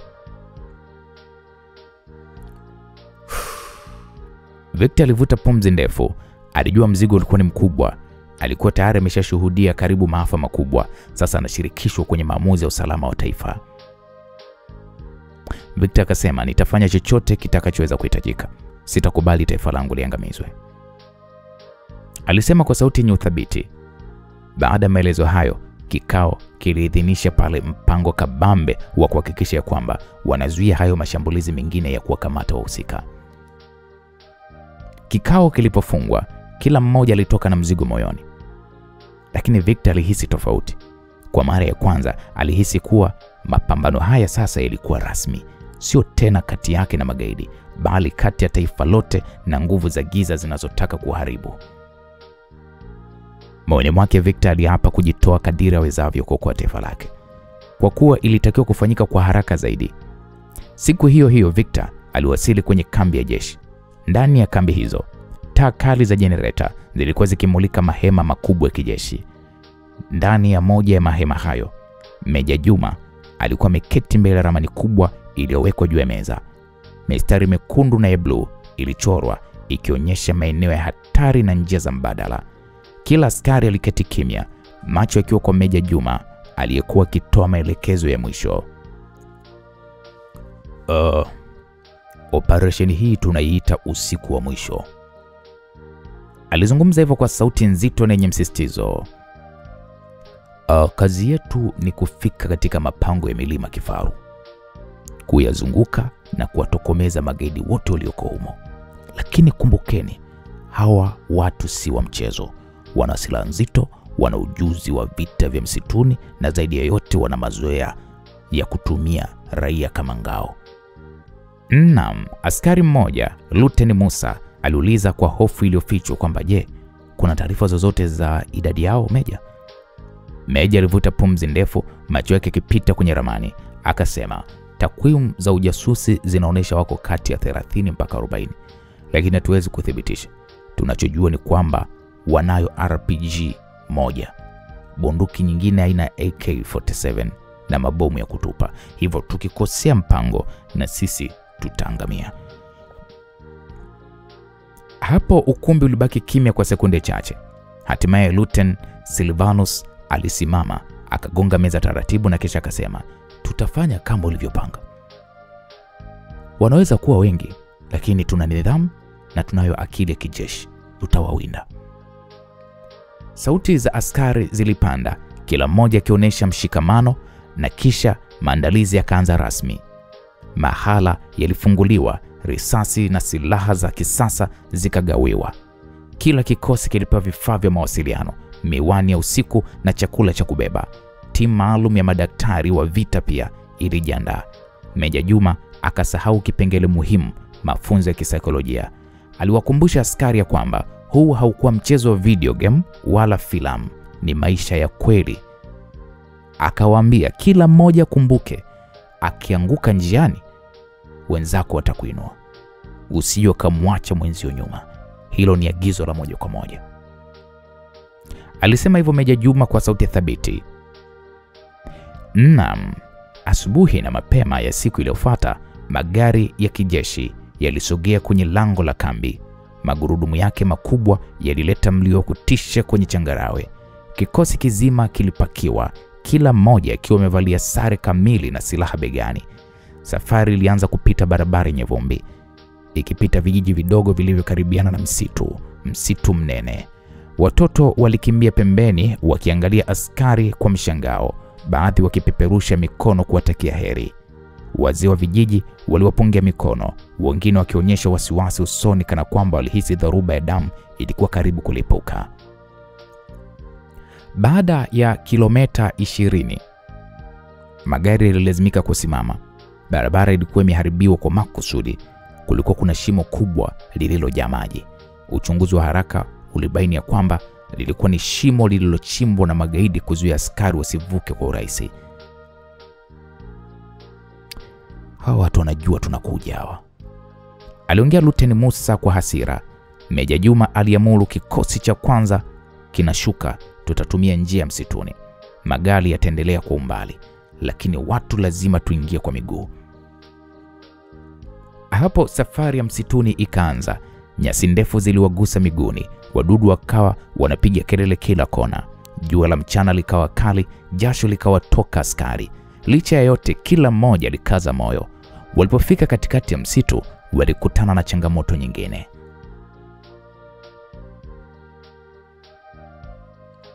Victor alivuta pumzi ndefu. Alijua mzigo ulikuwa ni mkubwa. Alikuwa tayari ameshashuhudia karibu maafa makubwa. Sasa anashirikishwa kwenye maamuzi ya usalama wa taifa. Victor akasema, nitafanya chochote kitakachoweza kuhitajika. Sitakubali taifa langu liangamizwe, alisema kwa sauti yenye uthabiti. Baada ya maelezo hayo, kikao kiliidhinisha pale mpango kabambe wa kuhakikisha kwamba wanazuia hayo mashambulizi mengine ya kuwakamata wahusika. Kikao kilipofungwa, kila mmoja alitoka na mzigo moyoni. Lakini Victor alihisi tofauti. Kwa mara ya kwanza alihisi kuwa mapambano haya sasa yalikuwa rasmi, sio tena kati yake na magaidi, bali kati ya taifa lote na nguvu za giza zinazotaka kuharibu. Moyoni mwake Victor aliapa kujitoa kadiri awezavyo kuokoa taifa lake, kwa kuwa ilitakiwa kufanyika kwa haraka zaidi. Siku hiyo hiyo Victor aliwasili kwenye kambi ya jeshi. Ndani ya kambi hizo, taa kali za jenereta zilikuwa zikimulika mahema makubwa ya kijeshi. Ndani ya moja ya mahema hayo, Meja Juma alikuwa ameketi mbele ya ramani kubwa iliyowekwa juu ya meza. Mistari mekundu na ya blue ilichorwa ikionyesha maeneo ya hatari na njia za mbadala. Kila askari aliketi kimya, macho yakiwa kwa Meja Juma aliyekuwa akitoa maelekezo ya mwisho. Operation hii tunaiita usiku wa mwisho. Alizungumza hivyo kwa sauti nzito na yenye msisitizo. Kazi yetu ni kufika katika mapango ya milima Kifaru, kuyazunguka na kuwatokomeza magaidi wote walioko humo. Lakini kumbukeni, hawa watu si wa mchezo. Wana silaha nzito, wana ujuzi wa vita vya msituni, na zaidi ya yote wana mazoea ya kutumia raia kama ngao. Naam, askari mmoja, Luteni Musa, aliuliza kwa hofu iliyofichwa kwamba je, kuna taarifa zozote za idadi yao Meja? Meja alivuta pumzi ndefu, macho yake yakipita kwenye ramani. Akasema, takwimu za ujasusi zinaonyesha wako kati ya 30 mpaka 40, lakini hatuwezi kuthibitisha. Tunachojua ni kwamba wanayo RPG moja, bunduki nyingine aina AK-47 na mabomu ya kutupa. Hivyo tukikosea mpango na sisi tutaangamia. Hapo ukumbi ulibaki kimya kwa sekunde chache. Hatimaye Lieutenant Silvanus alisimama, akagonga meza taratibu na kisha akasema, tutafanya kama ulivyopanga. Wanaweza kuwa wengi, lakini tuna nidhamu na tunayo akili ya kijeshi. Tutawawinda. Sauti za askari zilipanda, kila mmoja akionyesha mshikamano, na kisha maandalizi yakaanza rasmi. Mahala yalifunguliwa, risasi na silaha za kisasa zikagawiwa. Kila kikosi kilipewa vifaa vya mawasiliano, miwani ya usiku na chakula cha kubeba. Timu maalum ya madaktari wa vita pia ilijiandaa. Meja Juma akasahau kipengele muhimu, mafunzo ya kisaikolojia. Aliwakumbusha askari ya kwamba huu haukuwa mchezo wa video game wala filamu, ni maisha ya kweli. Akawaambia kila mmoja kumbuke, akianguka njiani wenzako watakuinua. Usije kumwacha mwenzio nyuma. Hilo ni agizo la moja kwa moja. Alisema hivyo Meja Juma kwa sauti thabiti. Naam, asubuhi na mapema ya siku iliyofuata, magari ya kijeshi yalisogea kwenye lango la kambi. Magurudumu yake makubwa yalileta mlio wa kutisha kwenye changarawe. Kikosi kizima kilipakiwa, kila mmoja akiwa amevalia sare kamili na silaha begani. Safari ilianza kupita barabara yenye vumbi, ikipita vijiji vidogo vilivyokaribiana na msitu mnene. Watoto walikimbia pembeni wakiangalia askari kwa mshangao, baadhi wakipeperusha mikono kuwatakia heri. Wazee wa vijiji waliwapungia mikono, wengine wakionyesha wasiwasi usoni kana kwamba walihisi dharuba ya damu ilikuwa karibu kulipuka. Baada ya kilomita 20, magari yalilazimika kusimama. Barabara ilikuwa imeharibiwa kwa makusudi. Kulikuwa kuna shimo kubwa lililojaa maji. Uchunguzi wa haraka ulibaini ya kwamba lilikuwa ni shimo lililochimbwa na magaidi kuzuia askari wasivuke kwa urahisi. Hawa watu wanajua tunakuja hawa, aliongea Lieutenant Musa kwa hasira. Meja Juma aliamuru kikosi cha kwanza kinashuka, tutatumia njia ya msituni. Magari yataendelea kwa umbali, lakini watu lazima tuingie kwa miguu. Hapo safari ya msituni ikaanza. Nyasi ndefu ziliwagusa miguuni, wadudu wakawa wanapiga kelele kila kona. Jua la mchana likawa kali, jasho likawa toka askari. Licha ya yote, kila mmoja alikaza moyo. Walipofika katikati ya msitu, walikutana na changamoto nyingine.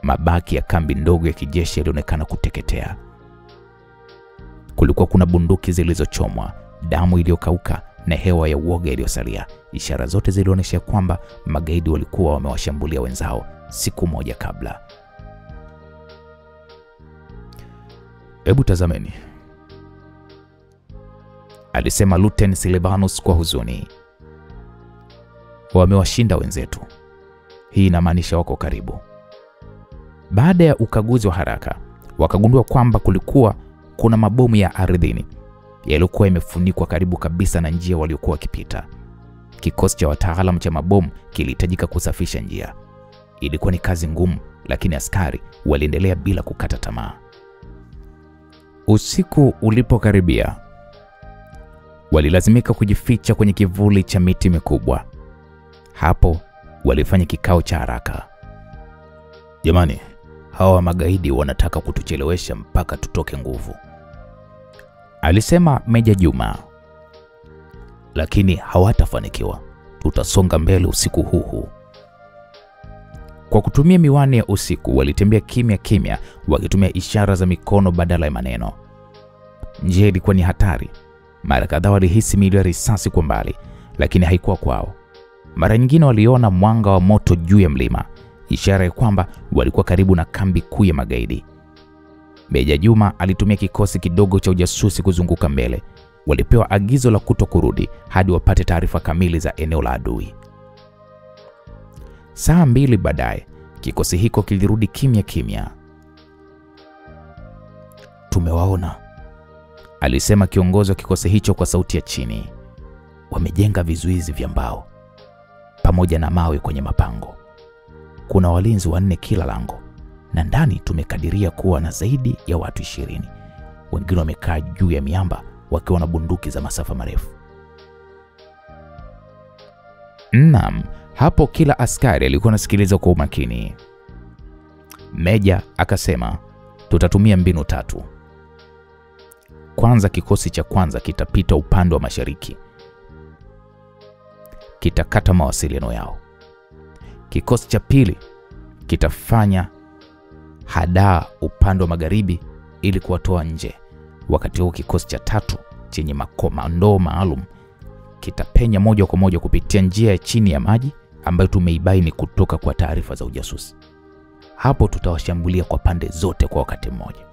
Mabaki ya kambi ndogo ya kijeshi yalionekana kuteketea. Kulikuwa kuna bunduki zilizochomwa, damu iliyokauka na hewa ya uoga iliyosalia. Ishara zote zilionyesha kwamba magaidi walikuwa wamewashambulia wenzao siku moja kabla. Hebu tazameni, alisema Luteni Silvanus kwa huzuni. Wamewashinda wenzetu. Hii inamaanisha wako karibu. Baada ya ukaguzi wa haraka, wakagundua kwamba kulikuwa kuna mabomu ya ardhini yaliokuwa yamefunikwa karibu kabisa na njia waliokuwa wakipita. Kikosi cha wataalamu cha mabomu kilihitajika kusafisha njia. Ilikuwa ni kazi ngumu, lakini askari waliendelea bila kukata tamaa. Usiku ulipokaribia, walilazimika kujificha kwenye kivuli cha miti mikubwa. Hapo walifanya kikao cha haraka. Jamani, hawa magaidi wanataka kutuchelewesha mpaka tutoke nguvu, alisema Meja Juma. Lakini hawatafanikiwa. Tutasonga mbele usiku huu. Kwa kutumia miwani ya usiku, walitembea kimya kimya wakitumia ishara za mikono badala ya maneno. Njia ilikuwa ni hatari. Mara kadhaa walihisi milio ya risasi kwa mbali, lakini haikuwa kwao. Mara nyingine waliona mwanga wa moto juu ya mlima, ishara ya kwamba walikuwa karibu na kambi kuu ya magaidi. Meja Juma alitumia kikosi kidogo cha ujasusi kuzunguka mbele. Walipewa agizo la kutokurudi hadi wapate taarifa kamili za eneo la adui. Saa 2 baadaye, kikosi hiko kilirudi kimya kimya. Tumewaona, alisema kiongozi wa kikosi hicho kwa sauti ya chini. Wamejenga vizuizi vya mbao pamoja na mawe kwenye mapango. Kuna walinzi 4 kila lango, na ndani tumekadiria kuwa na zaidi ya watu 20. Wengine wamekaa juu ya miamba wakiwa na bunduki za masafa marefu. Naam, hapo kila askari alikuwa anasikiliza kwa umakini. Meja akasema, tutatumia mbinu 3. Kwanza, kikosi cha kwanza kitapita upande wa mashariki. Kitakata mawasiliano yao. Kikosi cha pili kitafanya hadaa upande wa magharibi ili kuwatoa nje. Wakati huo kikosi cha 3 chenye makomando maalum kitapenya moja kwa moja kupitia njia ya chini ya maji ambayo tumeibaini kutoka kwa taarifa za ujasusi. Hapo tutawashambulia kwa pande zote kwa wakati mmoja.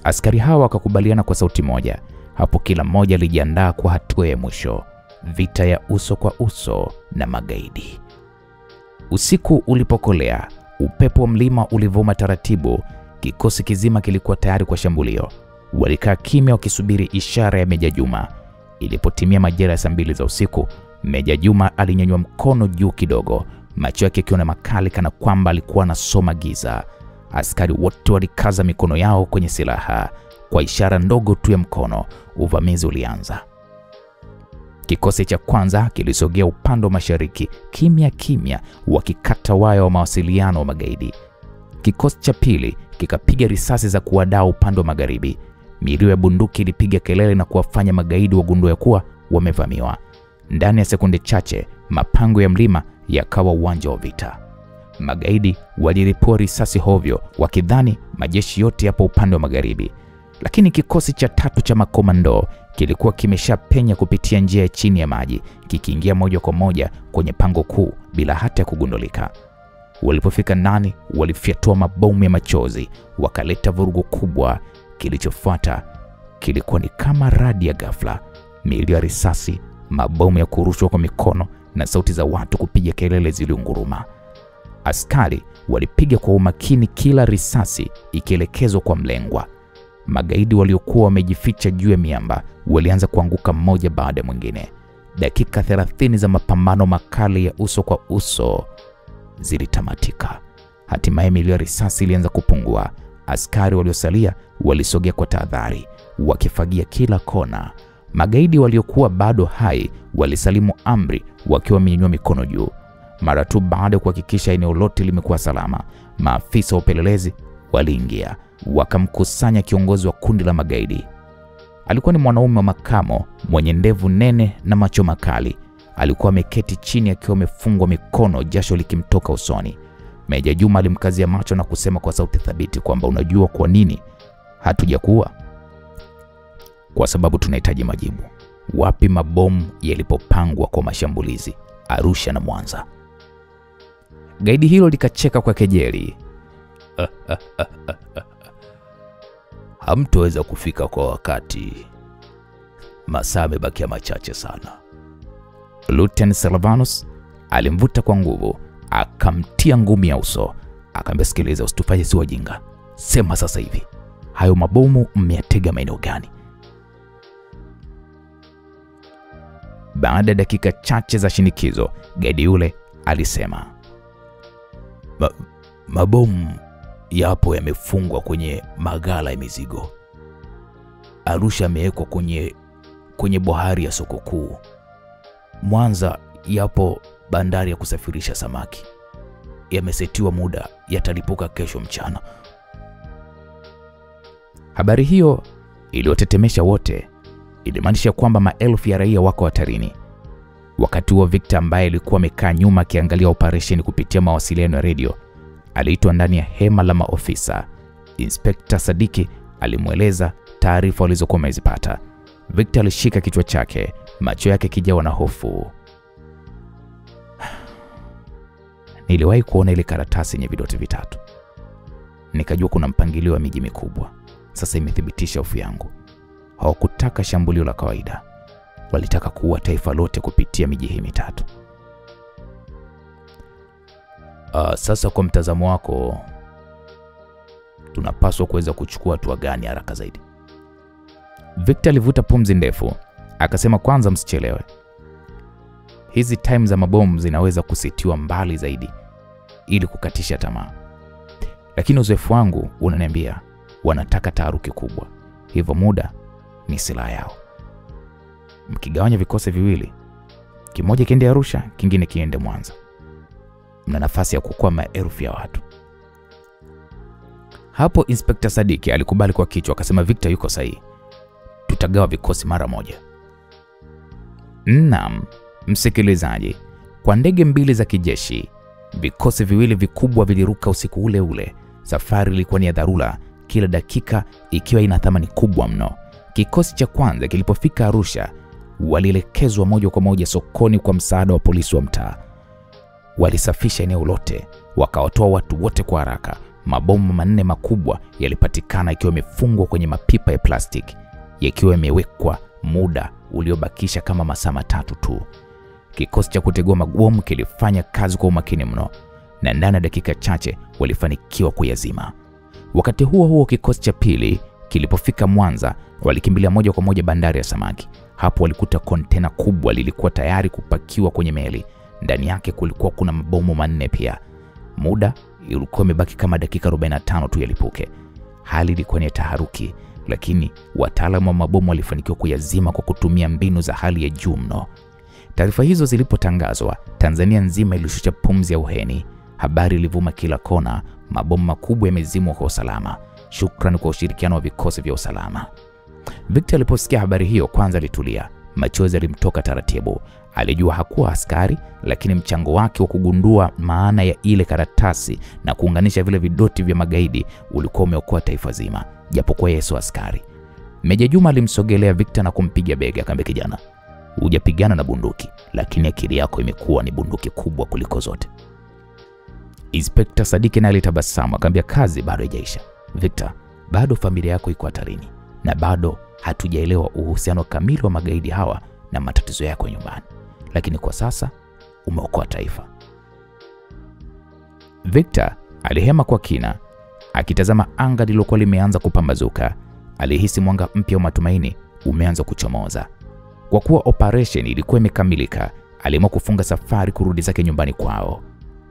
Askari hawa wakakubaliana kwa sauti moja. Hapo kila mmoja alijiandaa kwa hatua ya mwisho, vita ya uso kwa uso na magaidi. Usiku ulipokolea, upepo wa mlima ulivuma taratibu. Kikosi kizima kilikuwa tayari kwa shambulio. Walikaa kimya wakisubiri ishara ya Meja Juma. Ilipotimia majira ya saa 2 za usiku, Meja Juma alinyanyua mkono juu kidogo, macho yake yakiwa makali kana kwamba alikuwa anasoma giza. Askari wote walikaza mikono yao kwenye silaha. Kwa ishara ndogo tu ya mkono, uvamizi ulianza. Kikosi cha kwanza kilisogea upande wa mashariki kimya kimya, wakikata waya wa mawasiliano wa magaidi. Kikosi cha pili kikapiga risasi za kuwadaa upande wa magharibi. Milio ya bunduki ilipiga kelele na kuwafanya magaidi wagundue kuwa wamevamiwa. Ndani ya sekunde chache, mapango ya mlima yakawa uwanja wa vita. Magaidi waliripua risasi hovyo wakidhani majeshi yote yapo upande wa magharibi. Lakini kikosi cha 3 cha makomando kilikuwa kimeshapenya kupitia njia ya chini ya maji, kikiingia moja kwa moja kwenye pango kuu bila hata kugundulika. Walipofika ndani, walifyatua mabomu ya machozi, wakaleta vurugu kubwa. Kilichofuata kilikuwa ni kama radi ya ghafla. Milio ya risasi, mabomu ya kurushwa kwa mikono na sauti za watu kupiga kelele ziliunguruma. Askari walipiga kwa umakini, kila risasi ikielekezwa kwa mlengwa. Magaidi waliokuwa wamejificha juu ya miamba walianza kuanguka mmoja baada ya mwingine. Dakika 30 za mapambano makali ya uso kwa uso zilitamatika. Hatimaye milio ya risasi ilianza kupungua. Askari waliosalia walisogea kwa tahadhari, wakifagia kila kona. Magaidi waliokuwa bado hai walisalimu amri wakiwa wamenyanyua mikono juu. Mara tu baada ya kuhakikisha eneo lote limekuwa salama, maafisa wa upelelezi waliingia, wakamkusanya kiongozi wa kundi la magaidi. Alikuwa ni mwanaume wa makamo mwenye ndevu nene na macho makali. Alikuwa ameketi chini akiwa amefungwa mikono, jasho likimtoka usoni. Meja Juma alimkazia macho na kusema kwa sauti thabiti kwamba unajua kwa nini hatujakuwa? Kwa sababu tunahitaji majibu. Wapi mabomu yalipopangwa kwa mashambulizi Arusha na Mwanza? Gaidi hilo likacheka kwa kejeli. hamtoweza kufika kwa wakati. Masaa yamebakia machache sana. Lieutenant Silvanus alimvuta kwa nguvu, akamtia ngumi ya uso, akamwambia, sikiliza, usitufanye si wajinga. Sema sasa hivi, hayo mabomu mmeyatega maeneo gani? Baada ya dakika chache za shinikizo, gaidi yule alisema, mabomu yapo yamefungwa kwenye magala ya mizigo. Arusha yamewekwa kwenye bohari ya soko kuu. Mwanza yapo bandari ya kusafirisha samaki. Yamesetiwa muda, yatalipuka kesho mchana. Habari hiyo iliyotetemesha wote ilimaanisha kwamba maelfu ya raia wako hatarini. Wakati huo Victor, ambaye alikuwa amekaa nyuma akiangalia operation kupitia mawasiliano ya radio, aliitwa ndani ya hema la maofisa. Inspector Sadiki alimweleza taarifa walizokuwa wamezipata. Victor alishika kichwa chake, macho yake kijawa na hofu. Niliwahi kuona ile karatasi yenye vidoti vitatu. Nikajua kuna mpangilio wa miji mikubwa. Sasa imethibitisha hofu yangu. Hawakutaka shambulio la kawaida. Walitaka kuua taifa lote kupitia miji hii mitatu. Sasa kwa mtazamo wako, tunapaswa kuweza kuchukua hatua gani haraka zaidi? Victor alivuta pumzi ndefu, akasema, kwanza msichelewe. Hizi time za mabomu zinaweza kusitiwa mbali zaidi ili kukatisha tamaa. Lakini uzoefu wangu unaniambia wanataka taharuki kubwa. Hivyo muda ni silaha yao. Mkigawanya vikosi viwili, kimoja kiende Arusha, kingine kiende Mwanza, mna nafasi ya kuokoa maelfu ya watu. Hapo Inspector Sadiki alikubali kwa kichwa, akasema, Victor yuko sahihi. Tutagawa vikosi mara moja. Naam, msikilizaji, kwa ndege mbili za kijeshi, vikosi viwili vikubwa viliruka usiku ule ule. Safari ilikuwa ni ya dharura, kila dakika ikiwa ina thamani kubwa mno. Kikosi cha kwanza kilipofika Arusha, walielekezwa moja kwa moja sokoni kwa msaada wa polisi wa mtaa. Walisafisha eneo lote, wakawatoa watu wote kwa haraka. Mabomu manne makubwa yalipatikana ikiwa yamefungwa kwenye mapipa ya plastiki, yakiwa yamewekwa muda uliobakisha kama masaa matatu tu. Kikosi cha kutegua mabomu kilifanya kazi kwa umakini mno, na ndani ya dakika chache walifanikiwa kuyazima. Wakati huo huo, kikosi cha pili kilipofika Mwanza, walikimbilia moja kwa moja bandari ya samaki. Hapo walikuta kontena kubwa lilikuwa tayari kupakiwa kwenye meli. Ndani yake kulikuwa kuna mabomu manne pia. Muda ulikuwa umebaki kama dakika 45 tu yalipuke. Hali ilikuwa ni taharuki, lakini wataalamu wa mabomu walifanikiwa kuyazima kwa kutumia mbinu za hali ya juu mno. Taarifa hizo zilipotangazwa, Tanzania nzima ilishusha pumzi ya uheni. Habari ilivuma kila kona, mabomu makubwa yamezimwa kwa usalama. Shukrani kwa ushirikiano wa vikosi vya usalama. Victor aliposikia habari hiyo, kwanza alitulia, machozi yalimtoka taratibu. Alijua hakuwa askari, lakini mchango wake wa kugundua maana ya ile karatasi na kuunganisha vile vidoti vya magaidi ulikuwa umeokoa taifa zima, japokuwa Yesu askari. Meja Juma alimsogelea Victor na kumpiga bega, akamwambia, kijana, hujapigana na bunduki, lakini akili yako imekuwa ni bunduki kubwa kuliko zote. Inspector Sadiki naye alitabasamu, akamwambia, kazi bado haijaisha. Victor, bado familia yako iko hatarini, na bado hatujaelewa uhusiano kamili wa magaidi hawa na matatizo yako nyumbani, lakini kwa sasa umeokoa taifa. Victor alihema kwa kina, akitazama anga lilokuwa limeanza kupambazuka. Alihisi mwanga mpya wa matumaini umeanza kuchomoza. Kwa kuwa operation ilikuwa imekamilika, aliamua kufunga safari kurudi zake nyumbani kwao.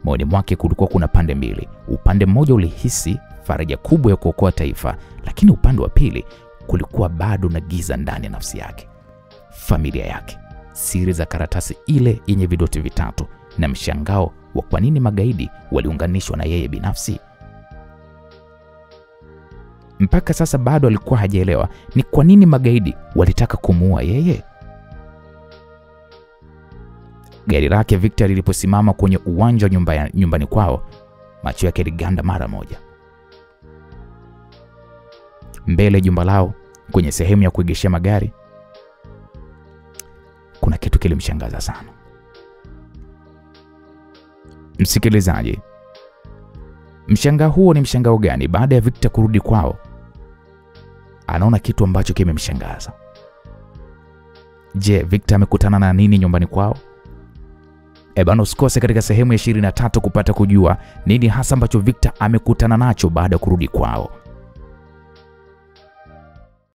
Moyoni mwake kulikuwa kuna pande mbili. Upande mmoja ulihisi faraja kubwa ya kuokoa taifa, lakini upande wa pili kulikuwa bado na giza ndani ya nafsi yake. Familia yake, siri za karatasi ile yenye vidoti vitatu, na mshangao wa kwa nini magaidi waliunganishwa na yeye binafsi. Mpaka sasa bado alikuwa hajaelewa ni kwa nini magaidi walitaka kumuua yeye. Gari lake Victor liliposimama kwenye uwanja wa nyumbani kwao, macho yake yaliganda mara moja. Mbele jumba lao, kwenye sehemu ya kuegeshea magari, kuna kitu kilimshangaza sana. Msikilizaji, mshangao huo ni mshangao gani? Baada ya Victor kurudi kwao, anaona kitu ambacho kimemshangaza. Je, Victor amekutana na nini nyumbani kwao? Bana, usikose katika sehemu ya 23 kupata kujua nini hasa ambacho Victor amekutana nacho baada ya kurudi kwao.